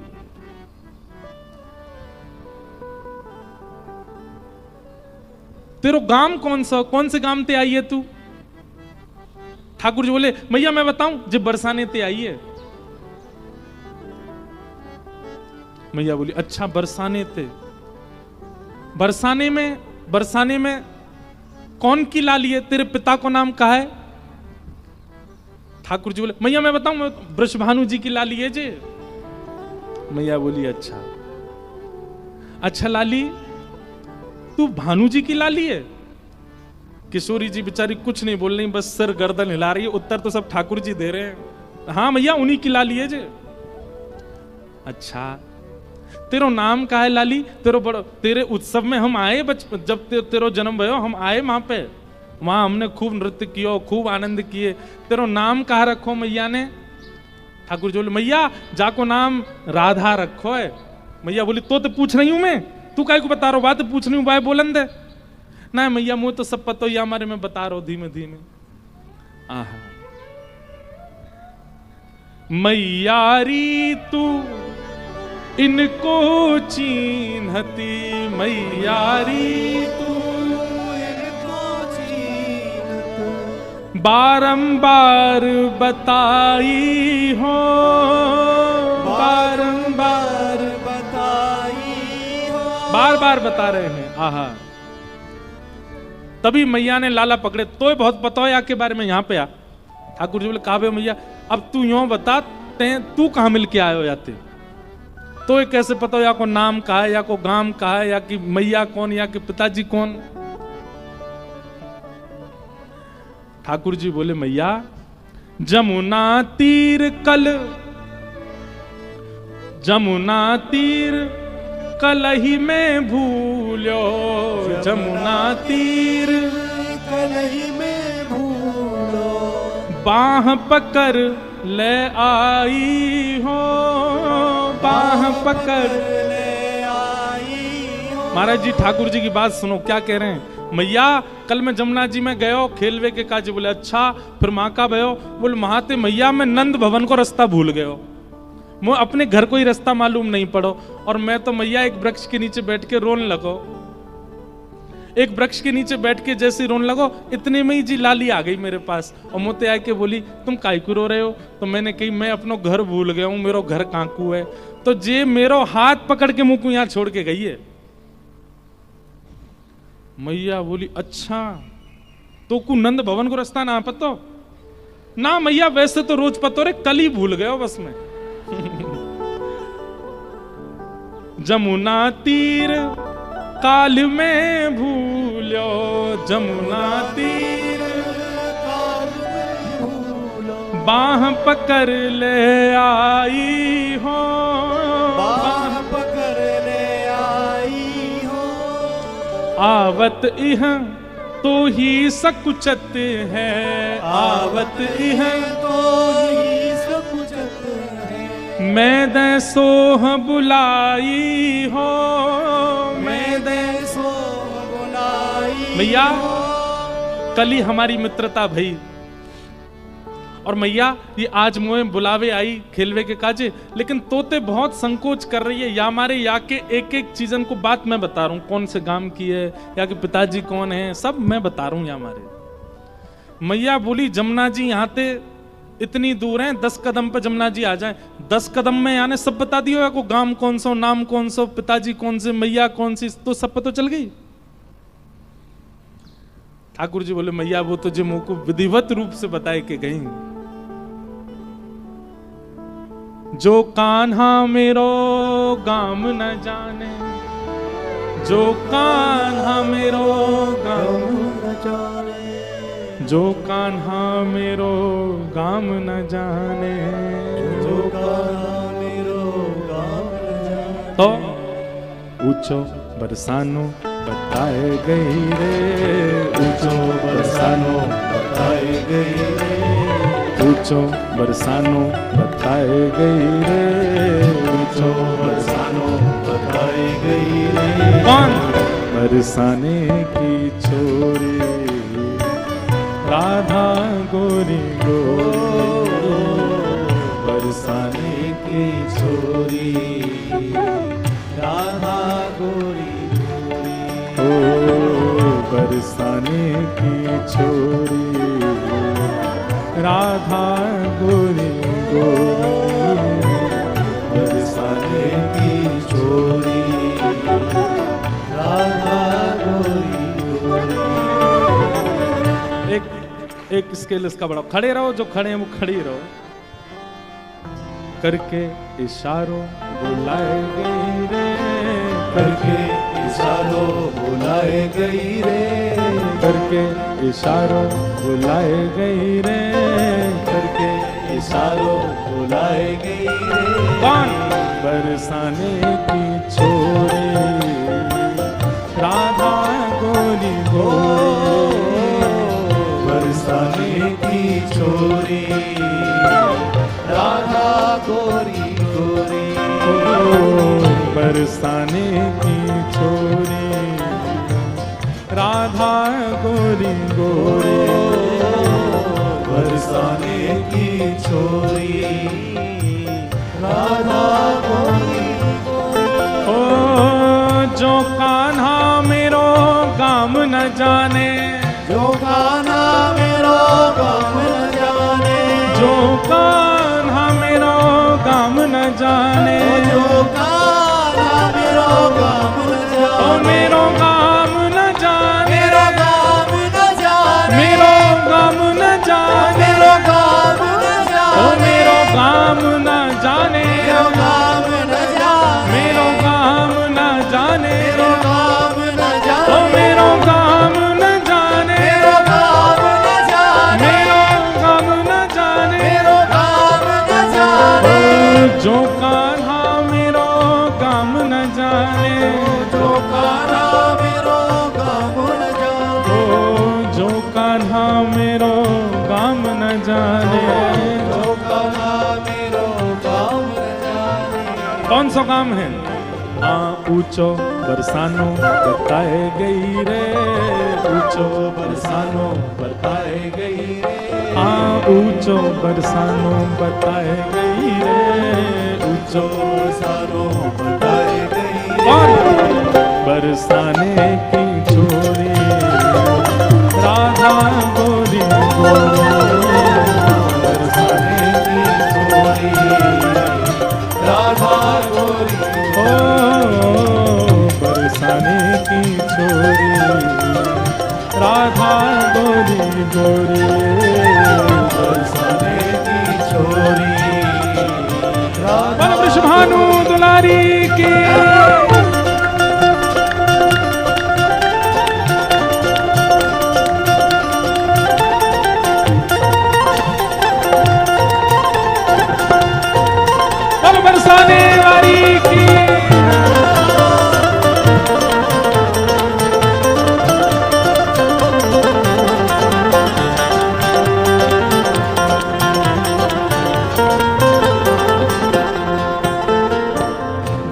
[SPEAKER 1] तेरो गांव कौन सा, कौन से गांव ते आई है तू? ठाकुर जी बोले मैया मैं बताऊं, जब बरसाने ते आई है। मैया बोली अच्छा बरसाने थे, बरसाने में कौन की लाली है? तेरे पिता को नाम कहा है? ठाकुर जी बोले मैया मैं बताऊं, वृषभानु जी की लाली है जे। मैया बोली अच्छा अच्छा लाली तू भानु जी की लाली है? किशोरी जी बेचारी कुछ नहीं बोल रही, बस सर गर्दन हिला रही है। उत्तर तो सब ठाकुर जी दे रहे हैं, हाँ मैया उन्हीं की लाली है जे। अच्छा तेरो नाम का है लाली? तेरे उत्सव में हम आए, जब तेरो जन्म भयो हम आए वहां पे, वहां हमने खूब नृत्य कियो, खूब आनंद किए। तेरो नाम कहा रखो मैया ने? ठाकुर जी बोले मैया जाको नाम राधा रखो है। मैया बोली तो पूछ रही हूं मैं, तू काय को बता रहा बात पूछ रही हूँ, बाय बोलन दे ना। मैया मुझे तो सब पता ही हमारे में बता रहा हूं धीमे धीमे। आहा मैयारी तू इनको चीन्हती, मैयारी तू
[SPEAKER 2] इनको चीन्हत,
[SPEAKER 1] बारंबार बताई हो,
[SPEAKER 2] बारंबार बताई हो।
[SPEAKER 1] बार बार बता रहे हैं। आहा तभी मैया ने लाला पकड़े, तो बहुत पता है के बारे में, यहाँ पे आ। ठाकुर जी बोले कहा बे मैया अब तू यूं बता तू कहां मिल के आयो जाते, तो ये कैसे पता हो या को नाम कहा है, या को गांव कहा है, या कि मैया कौन, या कि पिताजी कौन? ठाकुर जी बोले मैया जमुना तीर कल ही में भूलो, जमुना तीर
[SPEAKER 2] कल ही में भूलो,
[SPEAKER 1] बाह पकड़ ले आई हो, बाह पकड़
[SPEAKER 2] ले आई हो।
[SPEAKER 1] महाराज जी ठाकुर जी की बात सुनो क्या कह रहे हैं। मैया कल मैं जमुना जी में गयो खेलवे के काज। बोले अच्छा फिर माँ का भयो? बोले महाते मैया मैं नंद भवन को रास्ता भूल गयो, मैं अपने घर को ही रास्ता मालूम नहीं पड़ो। और मैं तो मैया एक वृक्ष के नीचे बैठ के रोने लगो, एक वृक्ष के नीचे बैठ के जैसे रोने लगो इतने में ही जी लाली आ गई मेरे पास और मोते आके बोली तुम काहे को रो रहे हो? तो मैंने कही मैं अपनो घर भूल गया हूं, मेरो घर काकू है। तो जे मेरो हाथ पकड़ के मुंह को यहां छोड़ के गई है। मैया बोली अच्छा तो कु नंद भवन को रास्ता ना पतो? ना मैया वैसे तो रोज पतो रे, कल ही भूल गए बस में। जमुना तीर काल में भूलो, जमुना तीर
[SPEAKER 2] काल में भूलो,
[SPEAKER 1] बाह पकड़ ले आई हो,
[SPEAKER 2] बाह पकड़ ले आई हो।
[SPEAKER 1] आवत इह तो ही सकुचत है, आवत इह
[SPEAKER 2] तो ही सकुचत है,
[SPEAKER 1] मैं दे सोह बुलाई हो,
[SPEAKER 2] मैं दे सो बुलाई।
[SPEAKER 1] मैया कल ही हमारी मित्रता भई और मैया ये आज मुझे बुलावे आई खेलवे के काजे, लेकिन तोते बहुत संकोच कर रही है। या हमारे या के एक एक चीजन को बात मैं बता रहा हूँ, कौन से गांव की है, या के पिताजी कौन है, सब मैं बता रहा हूँ। या हमारे मैया बोली जमुना जी यहाँ ते इतनी दूर हैं, 10 कदम पे जमुना जी आ जाए। 10 कदम में यानी सब बता दियो, या को गांव कौन सा, नाम कौन सा, पिताजी कौन से, मैया कौन सी, तो सब पता चल गई। ठाकुर जी बोले मैया वो तुझे मुंह को विधिवत रूप से बताए के गई। जो कान्हा मेरो गाम न जाने, जो कान्हा मेरो गाम
[SPEAKER 2] न जाने,
[SPEAKER 1] जो कान्हा मेरो गाम न जाने,
[SPEAKER 2] जो कान्हा मेरो गाम न जाने।
[SPEAKER 1] तो ऊंचो बरसानो बताए गई रे, ऊंचो बरसानो
[SPEAKER 2] बताए गई रे,
[SPEAKER 1] ऊंचो बरसानो बताए गई रे,
[SPEAKER 2] ऊंचो बरसानो बताए गई रे।
[SPEAKER 1] कौन? बरसाने की छोरी राधा गोरी गोरी,
[SPEAKER 2] बरसाने की छोरी राधा गोरी गोरी।
[SPEAKER 1] ओ बरसाने की छोरी राधा गोरी गोरी,
[SPEAKER 2] बरसाने की छोरी राधा गोरी गोरी।
[SPEAKER 1] एक स्केल इसका बड़ा, खड़े रहो, जो खड़े हैं वो खड़ी रहो, करके इशारों बुलाए गई रे,
[SPEAKER 2] करके इशारों बुलाए गई रे,
[SPEAKER 1] करके इशारों बुलाए गई रे,
[SPEAKER 2] करके इशारों बुलाए गई रे।
[SPEAKER 1] कौन? बरसाने की छोरी राधा गोरी गोरी,
[SPEAKER 2] बरसाने की छोरी राधा गोरी गोरी।
[SPEAKER 1] बरसाने की छोरी राधा गोरी गोरी,
[SPEAKER 2] बरसाने की छोरी राधा गोरी गोरी।
[SPEAKER 1] ओ जो कान्हा मेरो गाम न जाने,
[SPEAKER 2] जो कान्हा मेरो गाम न जाने,
[SPEAKER 1] जो कान्हा मेरो गाम न जाने,
[SPEAKER 2] जो कान्हा मेरो गाम न
[SPEAKER 1] ओ
[SPEAKER 2] जाने,
[SPEAKER 1] मेरो गाम न जाने,
[SPEAKER 2] मेरो गाम न जाने,
[SPEAKER 1] मेरो गाम न जाने,
[SPEAKER 2] मेरो गाम न जाने,
[SPEAKER 1] ओ मेरो गाम न जाने,
[SPEAKER 2] मेरो गाम न जाने,
[SPEAKER 1] मेरो गाम न जाने,
[SPEAKER 2] मेरो गाम न
[SPEAKER 1] ओ
[SPEAKER 2] जाने,
[SPEAKER 1] मेरो गाम न जाने,
[SPEAKER 2] मेरो गाम न जाने,
[SPEAKER 1] मेरो गाम न जाने,
[SPEAKER 2] मेरो गाम न जाने।
[SPEAKER 1] ओ जो कान्हा मेरो गाम न जाने,
[SPEAKER 2] जो कान्हा मेरो गाम न जाने,
[SPEAKER 1] ओ जो कान्हा मेरो गाम न जाने।
[SPEAKER 2] जो कान्हा मेरो गाम न जाने।
[SPEAKER 1] कौन सा काम है? ऊंचो बरसानो बताए गई रे, ऊंचो
[SPEAKER 2] बरसानो बताए गई रे,
[SPEAKER 1] ऊंचो बरसानो बताए गई रे, ऊंचो
[SPEAKER 2] बरसानो बताए गई रे।
[SPEAKER 1] कौन? बरसाने की छोरी राधा गोरी गोरी,
[SPEAKER 2] बरसाने की छोरी राधा गोरी
[SPEAKER 1] ओ बरसाने की छोरी राधा गोरी गोरी,
[SPEAKER 2] बरसाने की छोरी राधा।
[SPEAKER 1] बोलो वृषभानु दुलारी की। बोलो बरसाने वाली की।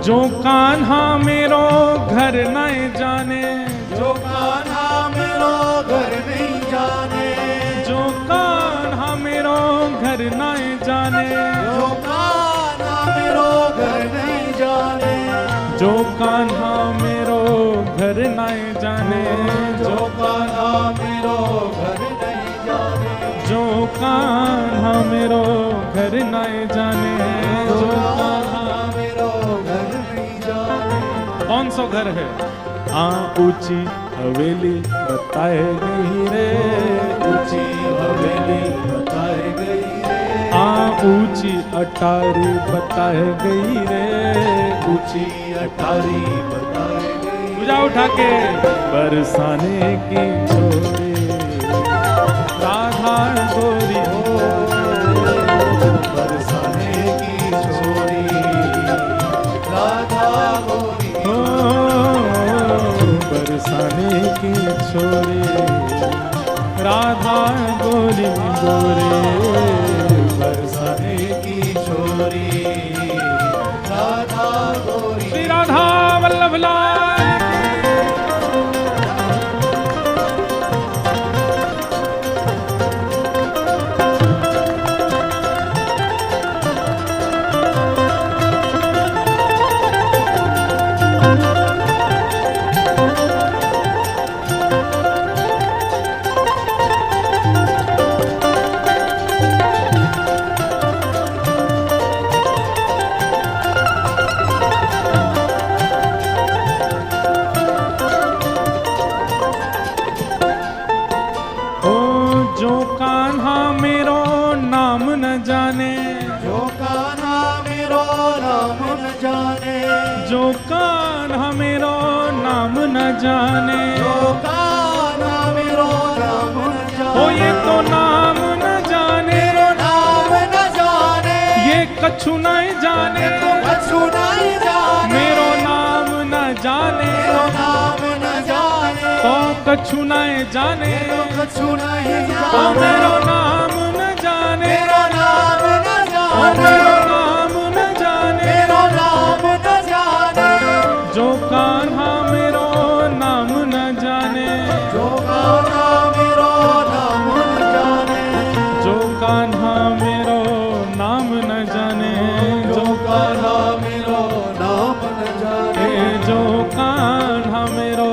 [SPEAKER 1] जो कान्हा मेरो घर नहीं जाने,
[SPEAKER 2] जो कान्हा मेरो घर नहीं जाने,
[SPEAKER 1] जो कान्हा मेरो घर नहीं जाने,
[SPEAKER 2] जो कान्हा मेरो घर नहीं जाने,
[SPEAKER 1] जो कान्हा मेरो घर नहीं जाने,
[SPEAKER 2] जो कान्हा मेरो घर नहीं जाने,
[SPEAKER 1] जो कान्हा मेरो घर नहीं जाने,
[SPEAKER 2] जो
[SPEAKER 1] जो
[SPEAKER 2] कान्हा मेरो घर नहीं जाने।
[SPEAKER 1] कौन सा घर है? ऊंची हवेली बताए गई रे,
[SPEAKER 2] ऊंची हवेली बताए गई रे,
[SPEAKER 1] ऊंची अटारी बताए गई रे,
[SPEAKER 2] ऊंची अटारी बताए गई।
[SPEAKER 1] पूजा उठा के बरसाने की छोरी बरसाने की छोरी राधा गोरी गोरी बरसाने
[SPEAKER 2] की छोरी राधा गोरी
[SPEAKER 1] श्री राधा वल्लभ लाल जो कान्हा मेरो नाम न जाने
[SPEAKER 2] जो कान्हा मेरो नाम न जाने
[SPEAKER 1] जो कान्हा मेरो नाम न जाने
[SPEAKER 2] जो कान्हा मेरो नाम न जाने
[SPEAKER 1] ओ ये तो नाम न जाने
[SPEAKER 2] मेरो नाम न जाने
[SPEAKER 1] ये कछु नहीं जाने
[SPEAKER 2] तो कछु नहीं जाने
[SPEAKER 1] मेरो नाम न जाने
[SPEAKER 2] मेरो नाम न जाने
[SPEAKER 1] तो कछु नहीं जाने
[SPEAKER 2] तो कछु नहीं
[SPEAKER 1] ओ
[SPEAKER 2] जाने
[SPEAKER 1] मेरो नाम न जाने
[SPEAKER 2] मेरो नाम न
[SPEAKER 1] ओ
[SPEAKER 2] जाने
[SPEAKER 1] मेरो नाम न जाने
[SPEAKER 2] मेरो नाम न जाने
[SPEAKER 1] जो कान्हा मेरो नाम न जाने
[SPEAKER 2] जो कान्हा मेरो नाम न जाने
[SPEAKER 1] जो कान्हा मेरो नाम न जाने
[SPEAKER 2] जो कान्हा मेरो नाम न जाने
[SPEAKER 1] जो कान्हा मेरो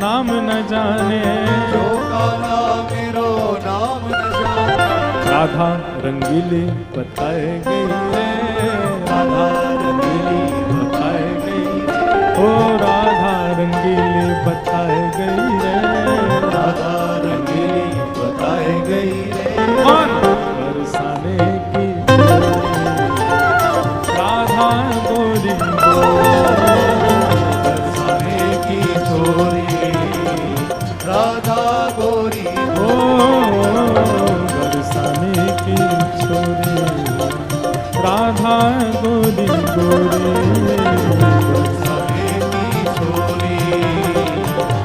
[SPEAKER 1] नाम न जाने
[SPEAKER 2] जो कान्हा मेरो नाम न जाने
[SPEAKER 1] राधा रंगीली बताए गई रे
[SPEAKER 2] राधा रंगीली बताए गई
[SPEAKER 1] ओ राधा रंगीली बताए गई रे
[SPEAKER 2] राधा रंगीली बताए गई रे
[SPEAKER 1] कौन बरसाने की राधा गोरी
[SPEAKER 2] बरसाने की छोरी राधा गोरी
[SPEAKER 1] ओ बरसाने की छोरी राधा गोरी गोरी
[SPEAKER 2] बरसाने की छोरी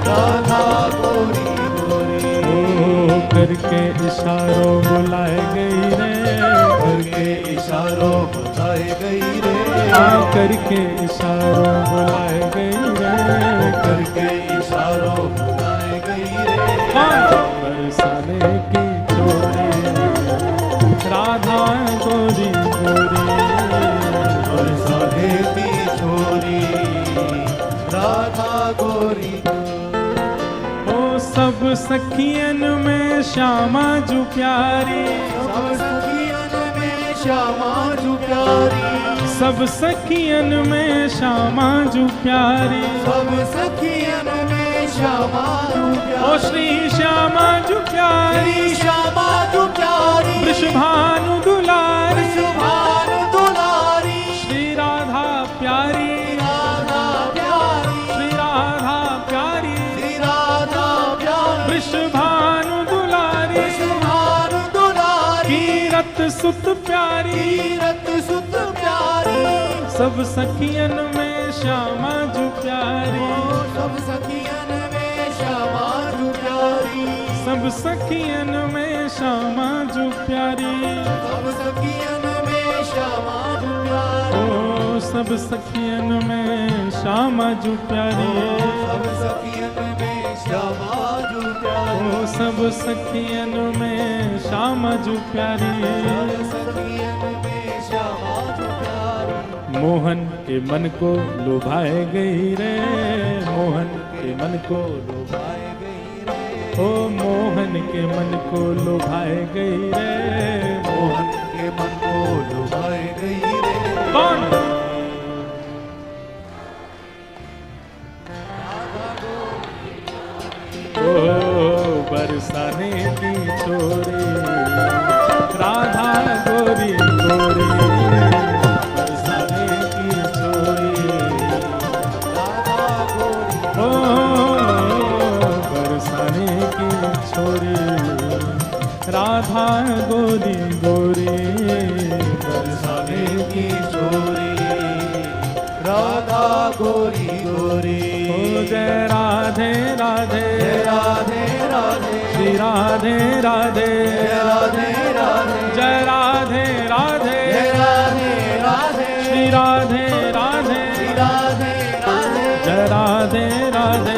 [SPEAKER 2] राधा गोरी गोरी
[SPEAKER 1] ओ करके इशारों बुलाए गई रे
[SPEAKER 2] करके इशारों बताए गई रे
[SPEAKER 1] आ करके इशारों बुलाए गई रे
[SPEAKER 2] करके इशारों बताए गई रे
[SPEAKER 1] बरसाने की छोरी राधा गोरी गोरी
[SPEAKER 2] बरसाने की छोरी राधा गोरी
[SPEAKER 1] ओ सब सखियन में श्यामा जू प्यारी
[SPEAKER 2] सब सखियन में श्यामा जू प्यारी
[SPEAKER 1] सब सखियन में श्यामा जू प्यारी
[SPEAKER 2] सब सखियन में श्यामा जू
[SPEAKER 1] ओ
[SPEAKER 2] प्यारी
[SPEAKER 1] श्री श्यामा जू प्यारी
[SPEAKER 2] श्री श्यामा जू प्यारी
[SPEAKER 1] वृषभानु दुलारी
[SPEAKER 2] शुभानु दुलारी
[SPEAKER 1] श्री राधा प्यारी
[SPEAKER 2] राधा प्यारी
[SPEAKER 1] श्री राधा प्यारी
[SPEAKER 2] श्री राधा प्यारी
[SPEAKER 1] वृषभानु दुलारी
[SPEAKER 2] शुभानु दुलारी
[SPEAKER 1] कीरत सुत प्यारी
[SPEAKER 2] तीरथ सुत प्यारी
[SPEAKER 1] सब सखियन में श्यामा जू प्यारी
[SPEAKER 2] सब सखियन में श्यामा जू प्यारी
[SPEAKER 1] सब सखियन में श्यामा जू प्यारी
[SPEAKER 2] सब सखियन में श्यामा जू प्यारी
[SPEAKER 1] ओ सब सखियन में श्यामा जू प्यारी
[SPEAKER 2] सब सखियन में श्यामा जू प्यारी
[SPEAKER 1] ओ सब सखियन में श्यामा जू प्यारी
[SPEAKER 2] सब सखियन में श्यामा जू प्यारी
[SPEAKER 1] मोहन के मन को लुभाए गई रे मोहन के मन को लुभाए
[SPEAKER 2] पाए गई रे
[SPEAKER 1] ओ मोहन के मन को लुभाए गई रे
[SPEAKER 2] मोहन के मन को लुभाए गई रे
[SPEAKER 1] कौन ओ बरसाने की छोरी राधा गोरी गोरी बरसाने की छोरी
[SPEAKER 2] राधा गोरी
[SPEAKER 1] ओ बरसाने की छोरी राधा गोरी गोरी
[SPEAKER 2] बरसाने की छोरी राधा गोरी गोरी
[SPEAKER 1] ओ जय राधे राधे राधे
[SPEAKER 2] राधे राधे
[SPEAKER 1] श्री राधे राधे
[SPEAKER 2] राधे राधे
[SPEAKER 1] जय राधे राधे
[SPEAKER 2] राधे राधे
[SPEAKER 1] श्री राधे राधे
[SPEAKER 2] राधे राधे
[SPEAKER 1] जय राधे राधे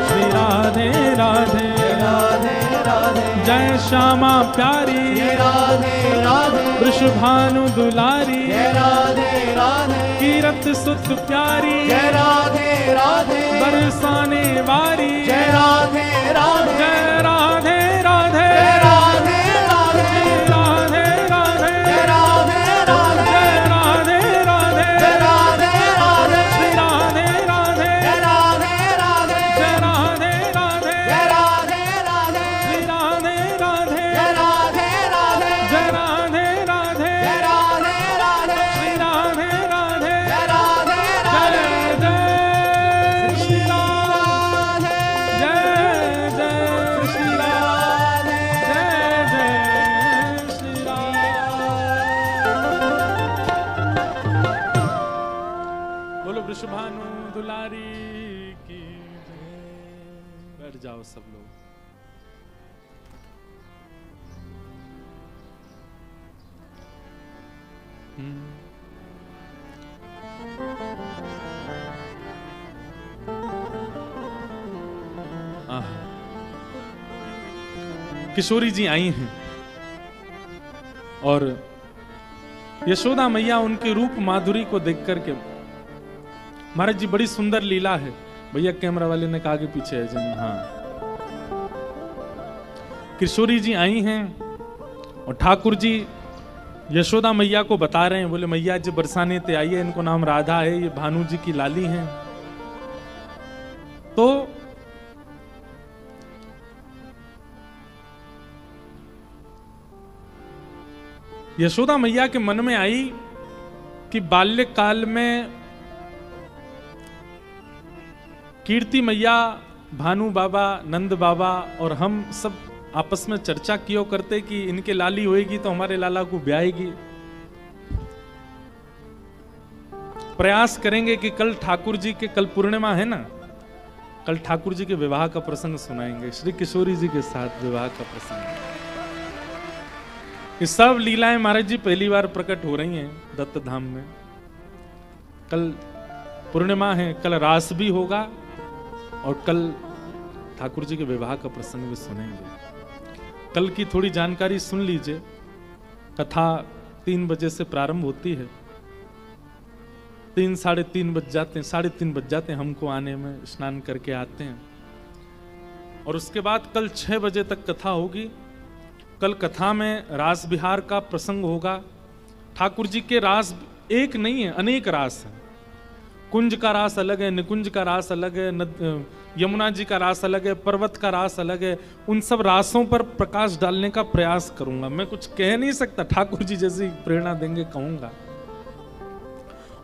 [SPEAKER 1] श्री राधे राधे
[SPEAKER 2] राधे राधे
[SPEAKER 1] जय श्यामा प्यारी
[SPEAKER 2] राधे राधे
[SPEAKER 1] वृषभानु दुलारी
[SPEAKER 2] राधे राधे
[SPEAKER 1] कीरत सुत प्यारी
[SPEAKER 2] जय राधे राधे
[SPEAKER 1] बरसाने वारी
[SPEAKER 2] जय राधे राधे
[SPEAKER 1] जय राधे राधे
[SPEAKER 2] राधे राधे
[SPEAKER 1] राधे राधे
[SPEAKER 2] जय राधे राधे
[SPEAKER 1] जय राधे राधे
[SPEAKER 2] जय राधे राधे
[SPEAKER 1] श्री राधे राधे
[SPEAKER 2] जय राधे राधे
[SPEAKER 1] जय राधे राधे
[SPEAKER 2] जय राधे राधे
[SPEAKER 1] श्री राधे राधे
[SPEAKER 2] जय राधे राधे
[SPEAKER 1] जय राधे राधे
[SPEAKER 2] जय राधे राधे
[SPEAKER 1] श्री राधे राधे
[SPEAKER 2] जय राधे राधे
[SPEAKER 1] जय जय श्री राम जय जय श्री राम जय जय श्री राम। बोलो वृषभानु दुलारी की जय। बैठ जाओ सब लोग। किशोरी जी आई हैं और यशोदा मैया उनके रूप माधुरी को देख करके, महाराज जी बड़ी सुंदर लीला है। भैया कैमरा वाले ने कहा कि पीछे है जी। हाँ, किशोरी जी आई हैं और ठाकुर जी यशोदा मैया को बता रहे हैं, बोले मैया जी बरसाने ते आई है, इनको नाम राधा है, ये भानु जी की लाली हैं। तो यशोदा मैया के मन में आई कि बाल्यकाल में कीर्ति मैया, भानु बाबा, नंद बाबा और हम सब आपस में चर्चा किया करते कि इनके लाली होएगी तो हमारे लाला को ब्याहेगी। प्रयास करेंगे कि कल ठाकुर जी के, कल पूर्णिमा है ना, कल ठाकुर जी के विवाह का प्रसंग सुनाएंगे, श्री किशोरी जी के साथ विवाह का प्रसंग। ये सब लीलाएं महाराज जी पहली बार प्रकट हो रही हैं दत्त धाम में। कल पूर्णिमा है, कल रास भी होगा और कल ठाकुर जी के विवाह का प्रसंग भी सुनेंगे। कल की थोड़ी जानकारी सुन लीजिए। कथा 3 बजे से प्रारंभ होती है, 3 साढ़े 3 बज जाते हैं, 3:30 बज जाते हैं हमको आने में, स्नान करके आते हैं। और उसके बाद कल 6 बजे तक कथा होगी। कल कथा में रास बिहार का प्रसंग होगा। ठाकुर जी के रास एक नहीं है, अनेक रास है। कुंज का रास अलग है, निकुंज का रास अलग है, यमुना जी का रास अलग है, पर्वत का रास अलग है। उन सब रासों पर प्रकाश डालने का प्रयास करूंगा। मैं कुछ कह नहीं सकता, ठाकुर जी जैसी प्रेरणा देंगे कहूंगा।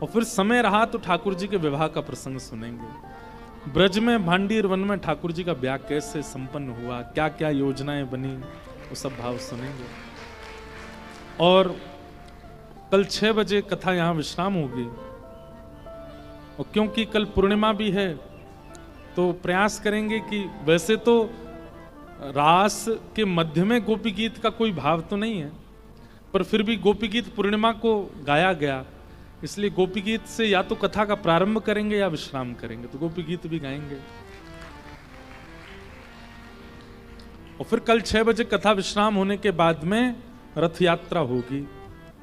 [SPEAKER 1] और फिर समय रहा तो ठाकुर जी के विवाह का प्रसंग सुनेंगे। ब्रज में भांडीर वन में ठाकुर जी का ब्याह कैसे संपन्न हुआ, क्या क्या योजनाएं बनी, वो सब भाव सुनेंगे। और कल 6 बजे कथा यहां विश्राम होगी। और क्योंकि कल पूर्णिमा भी है तो प्रयास करेंगे कि, वैसे तो रास के मध्य में गोपी गीत का कोई भाव तो नहीं है, पर फिर भी गोपी गीत पूर्णिमा को गाया गया, इसलिए गोपी गीत से या तो कथा का प्रारंभ करेंगे या विश्राम करेंगे, तो गोपी गीत भी गाएंगे। और फिर कल 6 बजे कथा विश्राम होने के बाद में रथ यात्रा होगी।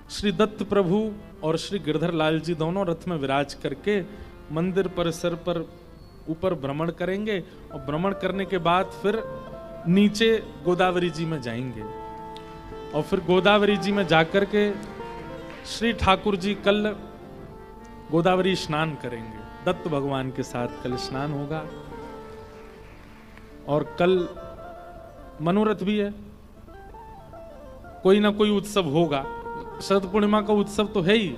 [SPEAKER 1] श्री दत्त प्रभु और श्री गिरधर लाल जी दोनों रथ में विराज करके मंदिर परिसर पर ऊपर भ्रमण करेंगे और भ्रमण करने के बाद फिर नीचे गोदावरी जी में जाएंगे। और फिर गोदावरी जी में जाकर के श्री ठाकुर जी कल गोदावरी स्नान करेंगे। दत्त भगवान के साथ कल स्नान होगा। और कल मनोरथ भी है, कोई ना कोई उत्सव होगा। शरद पूर्णिमा का उत्सव तो है ही।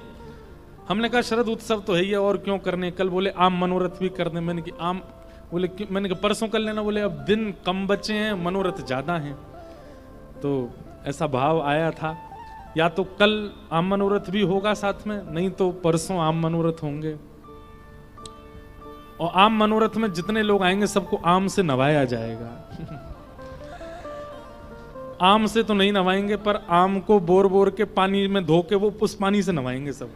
[SPEAKER 1] हमने कहा शरद उत्सव तो है ही, और क्यों करने। कल बोले आम मनोरथ भी करने। मैंने कि आम, बोले मैंने कहा परसों कर लेना। बोले अब दिन कम बचे हैं, मनोरथ ज्यादा हैं। तो ऐसा भाव आया था, या तो कल आम मनोरथ भी होगा साथ में, नहीं तो परसों आम मनोरथ होंगे। और आम मनोरथ में जितने लोग आएंगे सबको आम से नवाया जाएगा। आम से तो नहीं नवाएंगे, पर आम को बोर बोर के पानी में धो के वो उस पानी से नवाएंगे सब।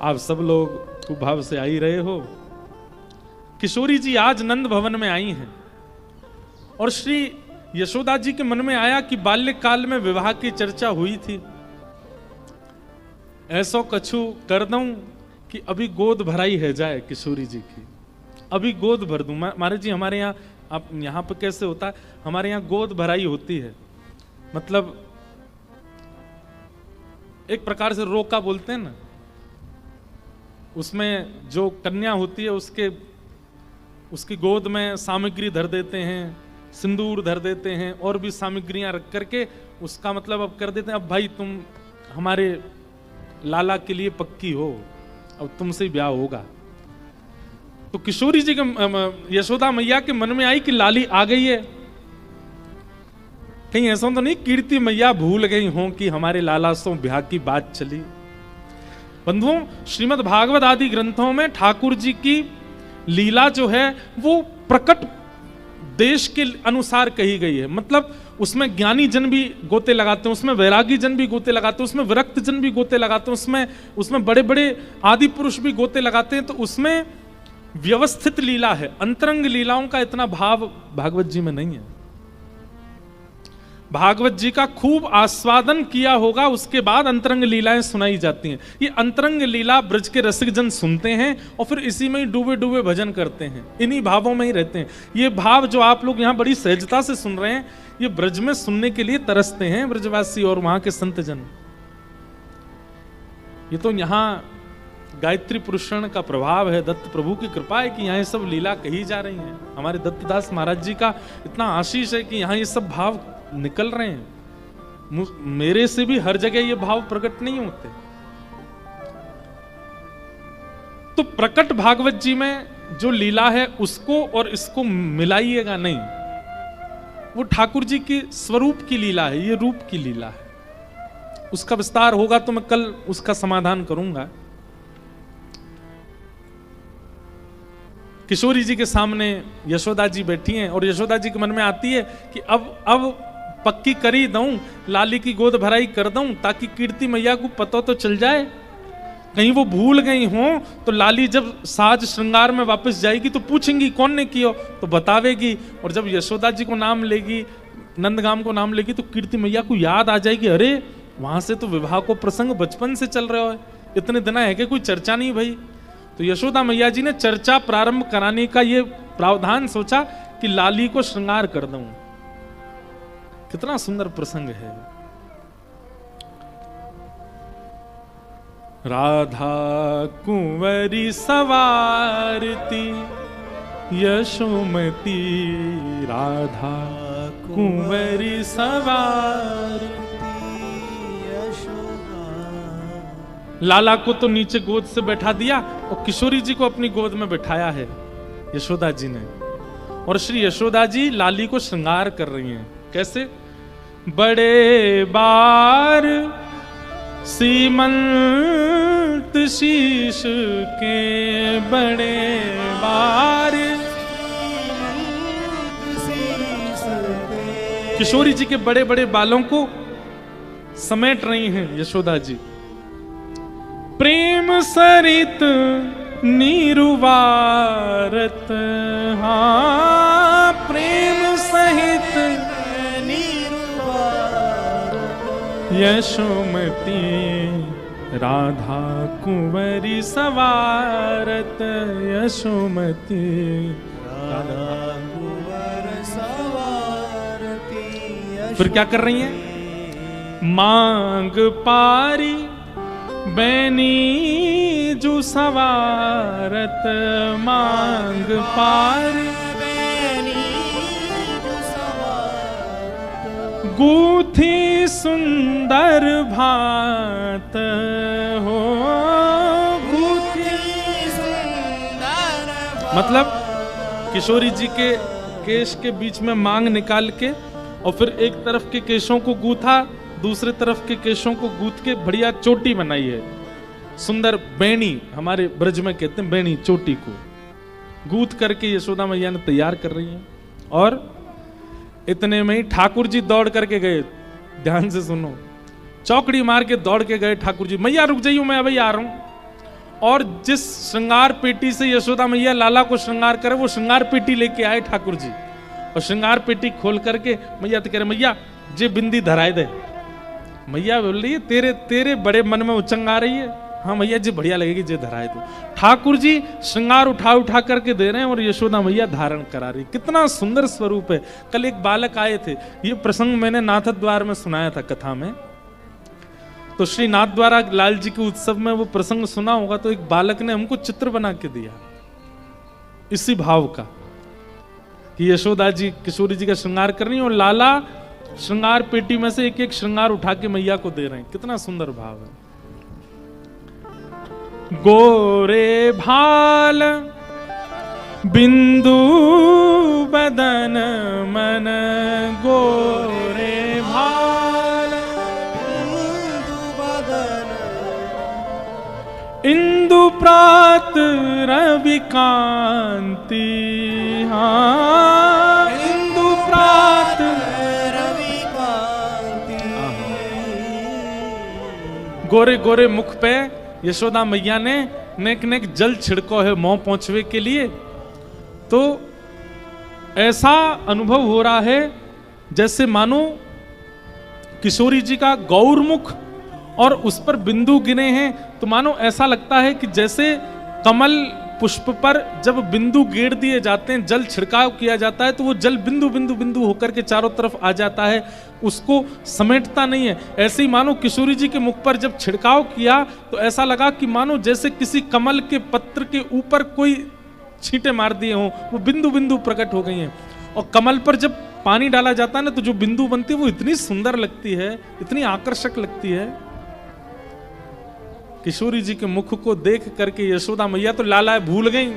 [SPEAKER 1] आप सब लोग कुभाव से आ ही रहे हो। किशोरी जी आज नंद भवन में आई हैं और श्री यशोदा जी के मन में आया कि बाल्यकाल में विवाह की चर्चा हुई थी, ऐसो कछु कर दूं कि अभी गोद भराई है जाए किशोरी जी की, अभी गोद भर दूं। महाराज जी हमारे यहाँ, आप यहाँ पे कैसे होता है, हमारे यहाँ गोद भराई होती है, मतलब एक प्रकार से रोका बोलते हैं ना, उसमें जो कन्या होती है उसकी गोद में सामग्री धर देते हैं, सिंदूर धर देते हैं और भी सामग्रियां रख करके उसका मतलब अब कर देते हैं, अब भाई तुम हमारे लाला के लिए पक्की हो, अब तुमसे ब्याह होगा। तो किशोरी जी के यशोदा मैया के मन में आई कि लाली आ गई है, कहीं ऐसा तो नहीं कीर्ति मैया भूल गई हो कि हमारे लाला से ब्याह की बात चली। बंधुओं, श्रीमद् भागवत आदि ग्रंथों में ठाकुर जी की लीला जो है वो प्रकट देश के अनुसार कही गई है, मतलब उसमें ज्ञानी जन भी गोते लगाते हैं, उसमें वैरागी जन भी गोते लगाते हैं, उसमें विरक्त जन भी गोते लगाते हैं, उसमें बड़े बड़े आदि पुरुष भी गोते लगाते हैं। तो उसमें व्यवस्थित लीला है, अंतरंग लीलाओं का इतना भाव भागवत जी में नहीं है। भागवत जी का खूब आस्वादन किया होगा, उसके बाद अंतरंग लीलाएं सुनाई जाती हैं। ये अंतरंग लीला ब्रज के रसिक जन सुनते हैं और फिर इसी में ही डूबे डूबे भजन करते हैं, इन्हीं भावों में ही रहते हैं। ये भाव जो आप लोग यहाँ बड़ी सहजता से सुन रहे हैं, ये ब्रज में सुनने के लिए तरसते हैं ब्रजवासी और वहां के संत जन। ये तो यहाँ गायत्री पुरुषण का प्रभाव है, दत्त प्रभु की कृपा है कि यहाँ ये सब लीला कही जा रही है। हमारे दत्तदास महाराज जी का इतना आशीष है कि यहाँ ये सब भाव निकल रहे हैं। मेरे से भी हर जगह ये भाव प्रकट नहीं होते। तो प्रकट भागवत जी में जो लीला है उसको और इसको मिलाइएगा नहीं, वो ठाकुर जी की स्वरूप की लीला है, ये रूप की लीला है। उसका विस्तार होगा तो मैं कल उसका समाधान करूंगा। किशोरी जी के सामने यशोदा जी बैठी हैं और यशोदा जी के मन में आती है कि अब पक्की करी दूं, लाली की गोद भराई कर दूं, ताकि कीर्ति मैया को पता तो चल जाए, कहीं वो भूल गई हो तो लाली जब साज श्रृंगार में वापस जाएगी तो पूछेंगी कौन ने किया, तो बतावेगी। और जब यशोदा जी को नाम लेगी, नंदगाम को नाम लेगी, तो कीर्ति मैया को याद आ जाएगी, अरे वहां से तो विवाह को प्रसंग बचपन से चल रहा है, इतने दिन है कि कोई चर्चा नहीं भाई। तो यशोदा मैया जी ने चर्चा प्रारंभ कराने का ये प्रावधान सोचा कि लाली को श्रृंगार कर दूं। कितना सुंदर प्रसंग है। राधा कुंवरी सवारती यशोमती, राधा कुंवरी सवारती यशोदा। लाला को तो नीचे गोद से बैठा दिया और किशोरी जी को अपनी गोद में बैठाया है यशोदा जी ने। और श्री यशोदा जी लाली को श्रृंगार कर रही हैं। कैसे? बड़े बार सीमंत शीश के, बड़े बार किशोरी जी के बड़े बड़े बालों को समेट रही हैं यशोदा जी। प्रेम सरित नीरुवारत, हाँ प्रेम सहित यशोमती, राधा कुंवरी सवारत यशोमती, राधा कुंवर सवारती। फिर क्या कर रही हैं? मांग पारी बैनी जो सवारत, मांग पारी गूथी सुंदर भात हो, गूथी सुंदर भात। मतलब किशोरी जी के केश के बीच में मांग निकाल के और फिर एक तरफ के केशों को गूथा, दूसरे तरफ के केशों को गूथ के बढ़िया चोटी बनाई है, सुंदर बेणी, हमारे ब्रज में कहते हैं बेणी, चोटी को गूंथ करके यशोदा मैया ने तैयार कर रही है। और इतने में ही ठाकुर जी दौड़ करके गए, ध्यान से सुनो, चौकड़ी मार के दौड़ के गए ठाकुर जी, मैया रुक जाइयो मैं अभी आ रहा हूं। और जिस श्रृंगार पेटी से यशोदा मैया लाला को श्रृंगार करे, वो श्रृंगार पेटी लेके आए ठाकुर जी। और श्रृंगार पेटी खोल करके मैया तो कह रहे, मैया जे बिंदी धराए दे। मैया बोल रही है, तेरे तेरे बड़े मन में उचंग आ रही है, हाँ मैया जी बढ़िया लगेगी जे धराए तो। ठाकुर जी श्रृंगार उठा उठा करके दे रहे हैं और यशोदा मैया धारण करा रही। कितना सुंदर स्वरूप है। कल एक बालक आए थे, ये प्रसंग मैंने नाथ द्वार में सुनाया था कथा में। तो श्री नाथ द्वारा लाल जी के उत्सव में वो प्रसंग सुना होगा। तो एक बालक ने हमको चित्र बना के दिया इसी भाव का कि यशोदा जी किशोरी जी का श्रृंगार कर रही है और लाला श्रृंगार पेटी में से एक एक श्रृंगार उठा के मैया को दे रहे हैं। कितना सुंदर भाव है। गोरे भाल बिंदु बदन मन, गोरे भाल
[SPEAKER 2] बिंदु बदन,
[SPEAKER 1] इंदु प्रात रवि कांति, हाँ इंदु प्रात
[SPEAKER 2] रवि कांति।
[SPEAKER 1] गोरे गोरे मुख पे यशोदा मैया ने नेक नेक जल छिड़को है मोह पहुंचवे के लिए। तो ऐसा अनुभव हो रहा है जैसे मानो किशोरी जी का गौरमुख और उस पर बिंदु गिने हैं। तो मानो ऐसा लगता है कि जैसे कमल पुष्प पर जब बिंदु गेड़ दिए जाते हैं, जल छिड़काव किया जाता है, तो वो जल बिंदु बिंदु बिंदु होकर के चारों तरफ आ जाता है, उसको समेटता नहीं है। ऐसे ही मानो किशोरी जी के मुख पर जब छिड़काव किया तो ऐसा लगा कि मानो जैसे किसी कमल के पत्र के ऊपर कोई छींटे मार दिए हों, वो बिंदु बिंदु प्रकट हो गई हैं। और कमल पर जब पानी डाला जाता है ना, तो जो बिंदु बनती है वो इतनी सुंदर लगती है, इतनी आकर्षक लगती है। किशोरी जी के मुख को देख करके यशोदा मैया तो लाला भूल गई।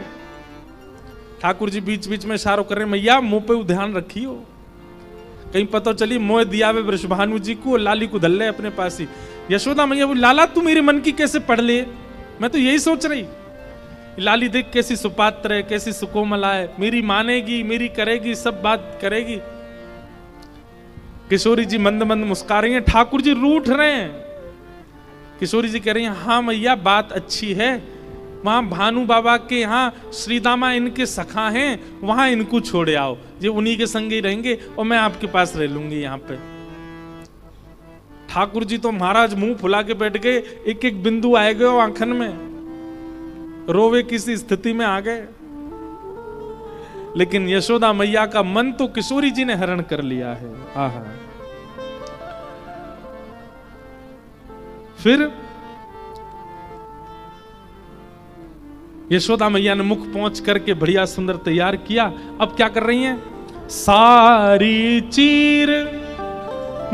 [SPEAKER 1] ठाकुर जी बीच बीच में इशारों कर रहे, मैया मुंह पे ध्यान रखियो, कहीं पता चली मोह दिया वे वृषभानु जी को, लाली को धल ले अपने पास ही। यशोदा मैया बोली, लाला तू मेरे मन की कैसे पढ़ ले, मैं तो यही सोच रही। लाली देख कैसी सुपात्र है, कैसी सुकोमला है, मेरी मानेगी, मेरी करेगी, सब बात करेगी। किशोरी जी मंद मंद मुस्कुरा रही हैं, ठाकुर जी रूठ रहे हैं। किशोरी जी कह रही हैं, हाँ मैया बात अच्छी है, वहां भानु बाबा के यहाँ श्रीदामा इनके सखा हैं, वहां इनको छोड़े आओ, ये उन्हीं के संग ही रहेंगे और मैं आपके पास रह लूंगी यहाँ पे। ठाकुर जी तो महाराज मुंह फुला के बैठ गए, एक एक बिंदु आए गए आंखन में, रोवे किसी स्थिति में आ गए। लेकिन यशोदा मैया का मन तो किशोरी जी ने हरण कर लिया है। आहा। फिर यशोदा मैया ने मुख पहुंच करके बढ़िया सुंदर तैयार किया। अब क्या कर रही हैं? सारी चीर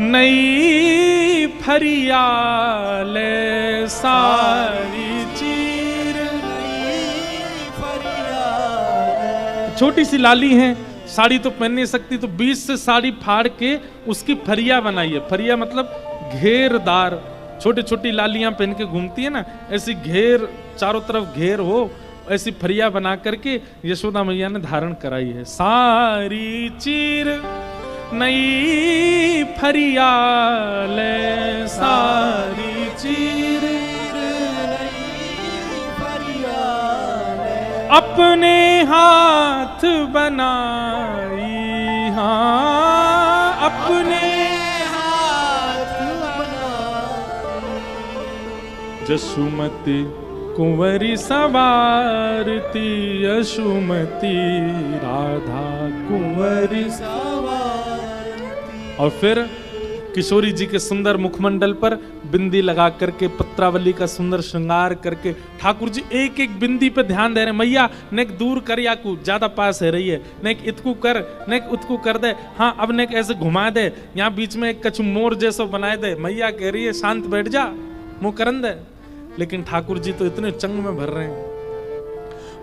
[SPEAKER 1] नई फरियाले, सारी चीर
[SPEAKER 2] नई फरियाद।
[SPEAKER 1] छोटी सी लाली है, साड़ी तो पहन नहीं सकती, तो बीच से साड़ी फाड़ के उसकी फरिया बनाई है। फरिया मतलब घेरदार, छोटी छोटी लालियां पहन के घूमती है ना, ऐसी घेर, चारों तरफ घेर हो, ऐसी फरिया बना करके यशोदा मैया ने धारण कराई है। सारी चीर नई फरियाले, सारी चीर
[SPEAKER 2] नई फरियाद।
[SPEAKER 1] अपने हाथ बनाई, हाँ अपने जसुमती कुंवरी सवारती, यशुमती राधा कुंवरी सवारती। और फिर किशोरी जी के सुंदर मुखमंडल पर बिंदी लगा करके, पत्रावली का सुंदर श्रृंगार करके ठाकुर जी एक एक बिंदी पे ध्यान दे रहे हैं। मैया नेक दूर कर, या को ज्यादा पास है रही है, नेक इतकू कर, नेक उतकू कर दे, हाँ अब नेक ऐसे घुमा दे, यहाँ बीच में एक कछु मोर जैसा बनाए दे। मैया कह रही है शांत बैठ जा, मुंह करन दे। लेकिन ठाकुर जी तो इतने चंग में भर रहे हैं।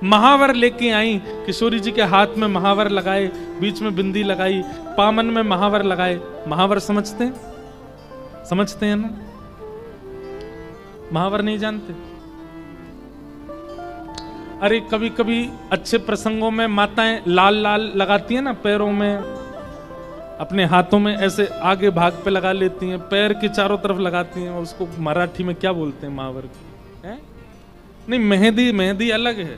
[SPEAKER 1] महावर लेके आई, किशोरी जी के हाथ में महावर लगाए, बीच में बिंदी लगाई, पामन में महावर लगाए। महावर समझते हैं? समझते हैं ना? महावर नहीं जानते? अरे कभी कभी अच्छे प्रसंगों में माताएं लाल लाल लगाती हैं ना पैरों में, अपने हाथों में ऐसे आगे भाग पे लगा लेती हैं, पैर के चारों तरफ लगाती हैं, उसको मराठी में क्या बोलते हैं, महावर है? नहीं, मेहंदी, मेहंदी अलग है?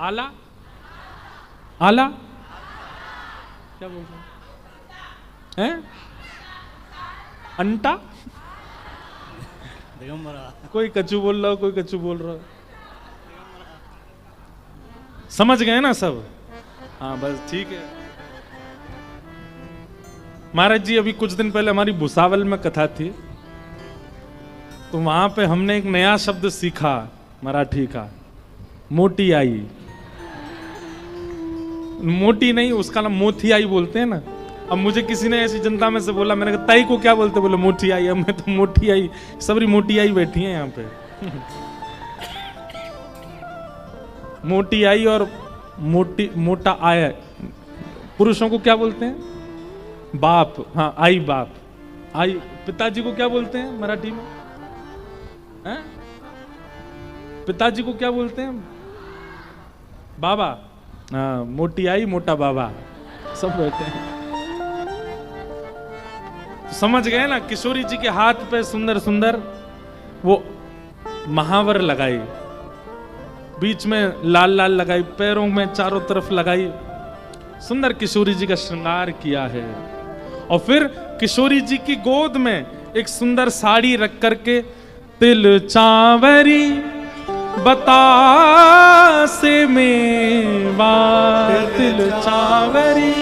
[SPEAKER 1] आला, आला क्या बोलते हैं? अंटा, कोई कच्चू बोल रहा हो, कोई कच्चू बोल रहा हो, समझ गए ना सब? हाँ बस ठीक है। महाराज जी अभी कुछ दिन पहले हमारी भुसावल में कथा थी, तो वहां पे हमने एक नया शब्द सीखा मराठी का, मोटी आई। मोटी नहीं, उसका नाम मोती आई बोलते हैं ना। अब मुझे किसी ने ऐसी जनता में से बोला, मैंने कहा ताई को क्या बोलते? बोले मोटी आई। अब मैं तो मोटी आई, सबरी मोटी आई बैठी है यहाँ पे। मोटी आई और मोटी मोटा आया। पुरुषों को क्या बोलते हैं? बाप। हाँ, आई बाप। आई पिताजी को क्या बोलते हैं मराठी में? हैं? पिताजी को क्या बोलते हैं? बाबा। हाँ, मोटी आई मोटा बाबा, सब बैठे हैं। समझ गए ना? किशोरी जी के हाथ पे सुंदर सुंदर वो महावर लगाई, बीच में लाल लाल लगाई, पैरों में चारों तरफ लगाई, सुंदर किशोरी जी का श्रृंगार किया है। और फिर किशोरी जी की गोद में एक सुंदर साड़ी रख करके, तिल चावरी बतासे मेवा, तिल चावरी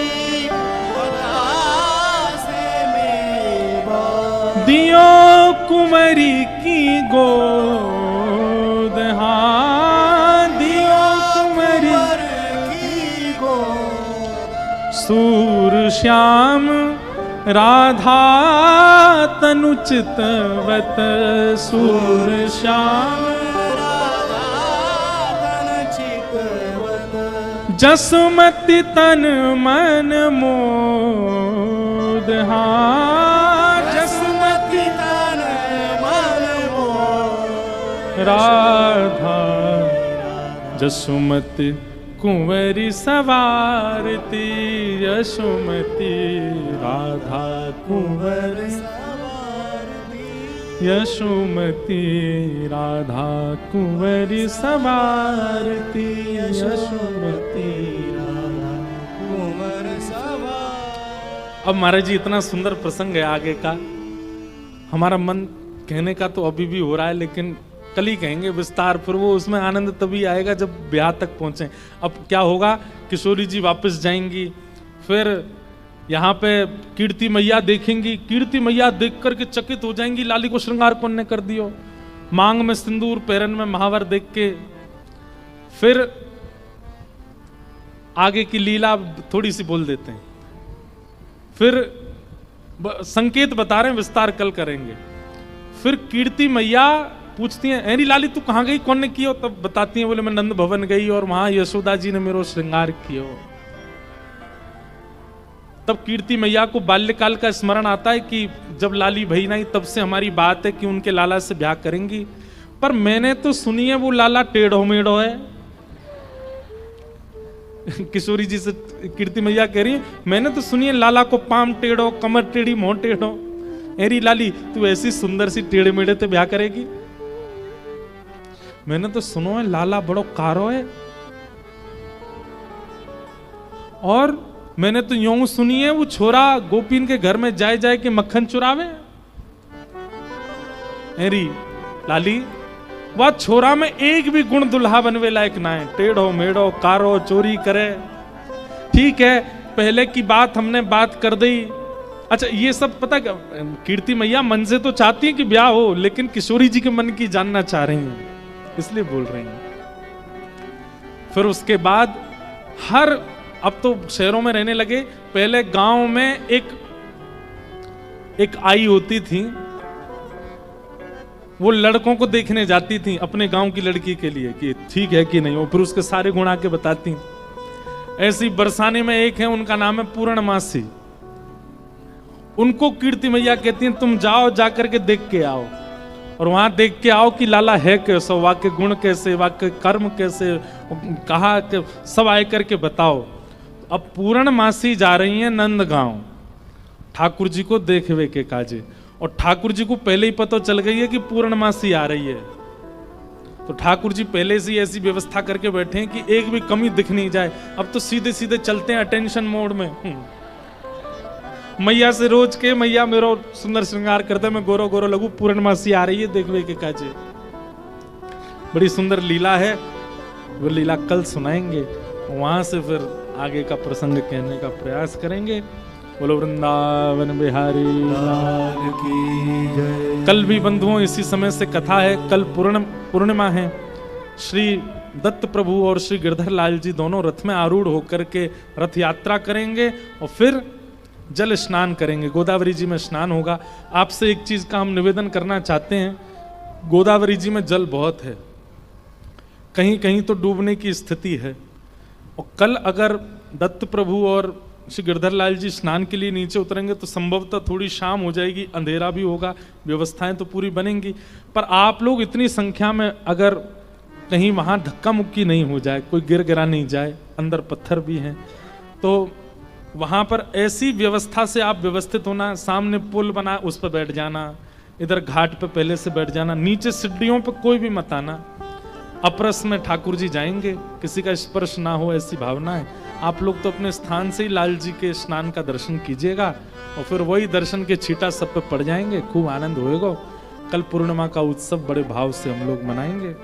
[SPEAKER 1] दियो कुंवरी की गोद, हाँ दियो कुंवरी की गोद, सूर श्याम राधा तनु चितवत, सूर श्याम जसमति तन मन मोद, हाँ जसमति तन मन मोद, राधा जसुमति कुंवरी सवारती, यशोमती राधा कुंवरी सवारती, यशोमती राधा कुंवरी सवारती, यशोमती राधा कुंवर सवार। अब महाराज जी इतना सुंदर प्रसंग है आगे का, हमारा मन कहने का तो अभी भी हो रहा है, लेकिन कल ही कहेंगे विस्तार, फिर वो उसमें आनंद तभी आएगा जब ब्याह तक पहुंचे। अब क्या होगा, किशोरी जी वापस जाएंगी, फिर यहाँ पे कीर्ति मैया देखेंगी, कीर्ति मैया देख करके चकित हो जाएंगी, लाली को श्रृंगार कौन ने कर दियो, मांग में सिंदूर, पैरन में महावर देख के। फिर आगे की लीला थोड़ी सी बोल देते हैं, फिर संकेत बता रहे हैं, विस्तार कल करेंगे। फिर कीर्ति मैया पूछती हैं, अरे लाली तू कहाँ गई, कौन ने किया? तब बताती हैं, बोले मैं नंद भवन गई और वहां यशोदा जी ने मेरा श्रृंगार किया। तब कीर्ति मैया को बाल्यकाल का स्मरण आता है कि जब लाली भई नहीं, तब से हमारी बात है कि उनके लाला से ब्याह करेंगी। पर मैंने तो सुनी है वो लाला टेढ़ो मेढ़ो है। किशोरी जी से कीर्ति मैया कह रही है, मैंने तो सुनी है लाला को पाम टेढ़ो, कमर टेढ़ी, मोह टेढ़ो। अरे लाली तू ऐसी सुंदर सी टेढ़े मेढ़े ते ब्याह करेगी? मैंने तो सुनो है लाला बड़ो कारो है, और मैंने तो यूं सुनी है वो छोरा गोपीन के घर में जाए जाए के मक्खन चुरावे। अरे लाली वह छोरा में एक भी गुण दुल्हा बनवे लायक ना है, टेढ़ो मेढ़ो कारो चोरी करे। ठीक है, पहले की बात हमने बात कर दी। अच्छा ये सब पता, कीर्ति मैया मन से तो चाहती है कि ब्याह हो, लेकिन किशोरी जी के मन की जानना चाह रही हैं, इसलिए बोल रही हैं। फिर उसके बाद हर, अब तो शहरों में रहने लगे, पहले गांव में एक आई होती थी, वो लड़कों को देखने जाती थी अपने गांव की लड़की के लिए कि ठीक है कि नहीं, वो फिर उसके सारे गुण आके बताती। ऐसी बरसाने में एक है, उनका नाम है पूर्णमासी। उनको कीर्ति मैया कहती हैं तुम जाओ, जाकर के देख के आओ। और वहां देख के आओ कि लाला है कैसा, वाक्य गुण कैसे, वाक्य कर्म कैसे, कहा कि सब आए करके बताओ। अब पूर्णमासी जा रही है नंदगांव ठाकुर जी को देखवे के काजे, और ठाकुर जी को पहले ही पता चल गई है कि पूर्णमासी आ रही है, तो ठाकुर जी पहले से ही ऐसी व्यवस्था करके बैठे हैं कि एक भी कमी दिख नहीं जाए। अब तो सीधे सीधे चलते हैं अटेंशन मोड में। मैया से रोज के मैया मेरो सुंदर श्रृंगार करते, मैं गोरो गोरो लगू, पूर्णमासी आ रही है देखवे के काजे। बड़ी सुंदर लीला है, वो लीला कल सुनाएंगे, वहां से फिर आगे का प्रसंग कहने का प्रयास करेंगे। बोलो वृंदावन बिहारी
[SPEAKER 2] लाल की जय।
[SPEAKER 1] कल भी बंधुओं इसी समय से कथा है, कल पूर्णिमा है। श्री दत्त प्रभु और श्री गिरधर लाल जी दोनों रथ में आरूढ़ होकर के रथ यात्रा करेंगे और फिर जल स्नान करेंगे, गोदावरी जी में स्नान होगा। आपसे एक चीज का हम निवेदन करना चाहते हैं, गोदावरी जी में जल बहुत है, कहीं कहीं तो डूबने की स्थिति है, और कल अगर दत्त प्रभु और श्री गिरधर लाल जी स्नान के लिए नीचे उतरेंगे तो संभवतः थोड़ी शाम हो जाएगी, अंधेरा भी होगा, व्यवस्थाएं तो पूरी बनेंगी, पर आप लोग इतनी संख्या में अगर कहीं वहां धक्का मुक्की नहीं हो जाए, कोई गिर गिरा नहीं जाए, अंदर पत्थर भी हैं, तो वहां पर ऐसी व्यवस्था से आप व्यवस्थित होना, सामने पुल बना उस पर बैठ जाना, इधर घाट पे पहले से बैठ जाना, नीचे सीढ़ियों पे कोई भी मत आना। अपरस में ठाकुर जी जाएंगे, किसी का स्पर्श ना हो ऐसी भावना है। आप लोग तो अपने स्थान से ही लाल जी के स्नान का दर्शन कीजिएगा और फिर वही दर्शन के छींटा सब पे पड़ जाएंगे, खूब आनंद होएगा। कल पूर्णिमा का उत्सव बड़े भाव से हम लोग मनाएंगे।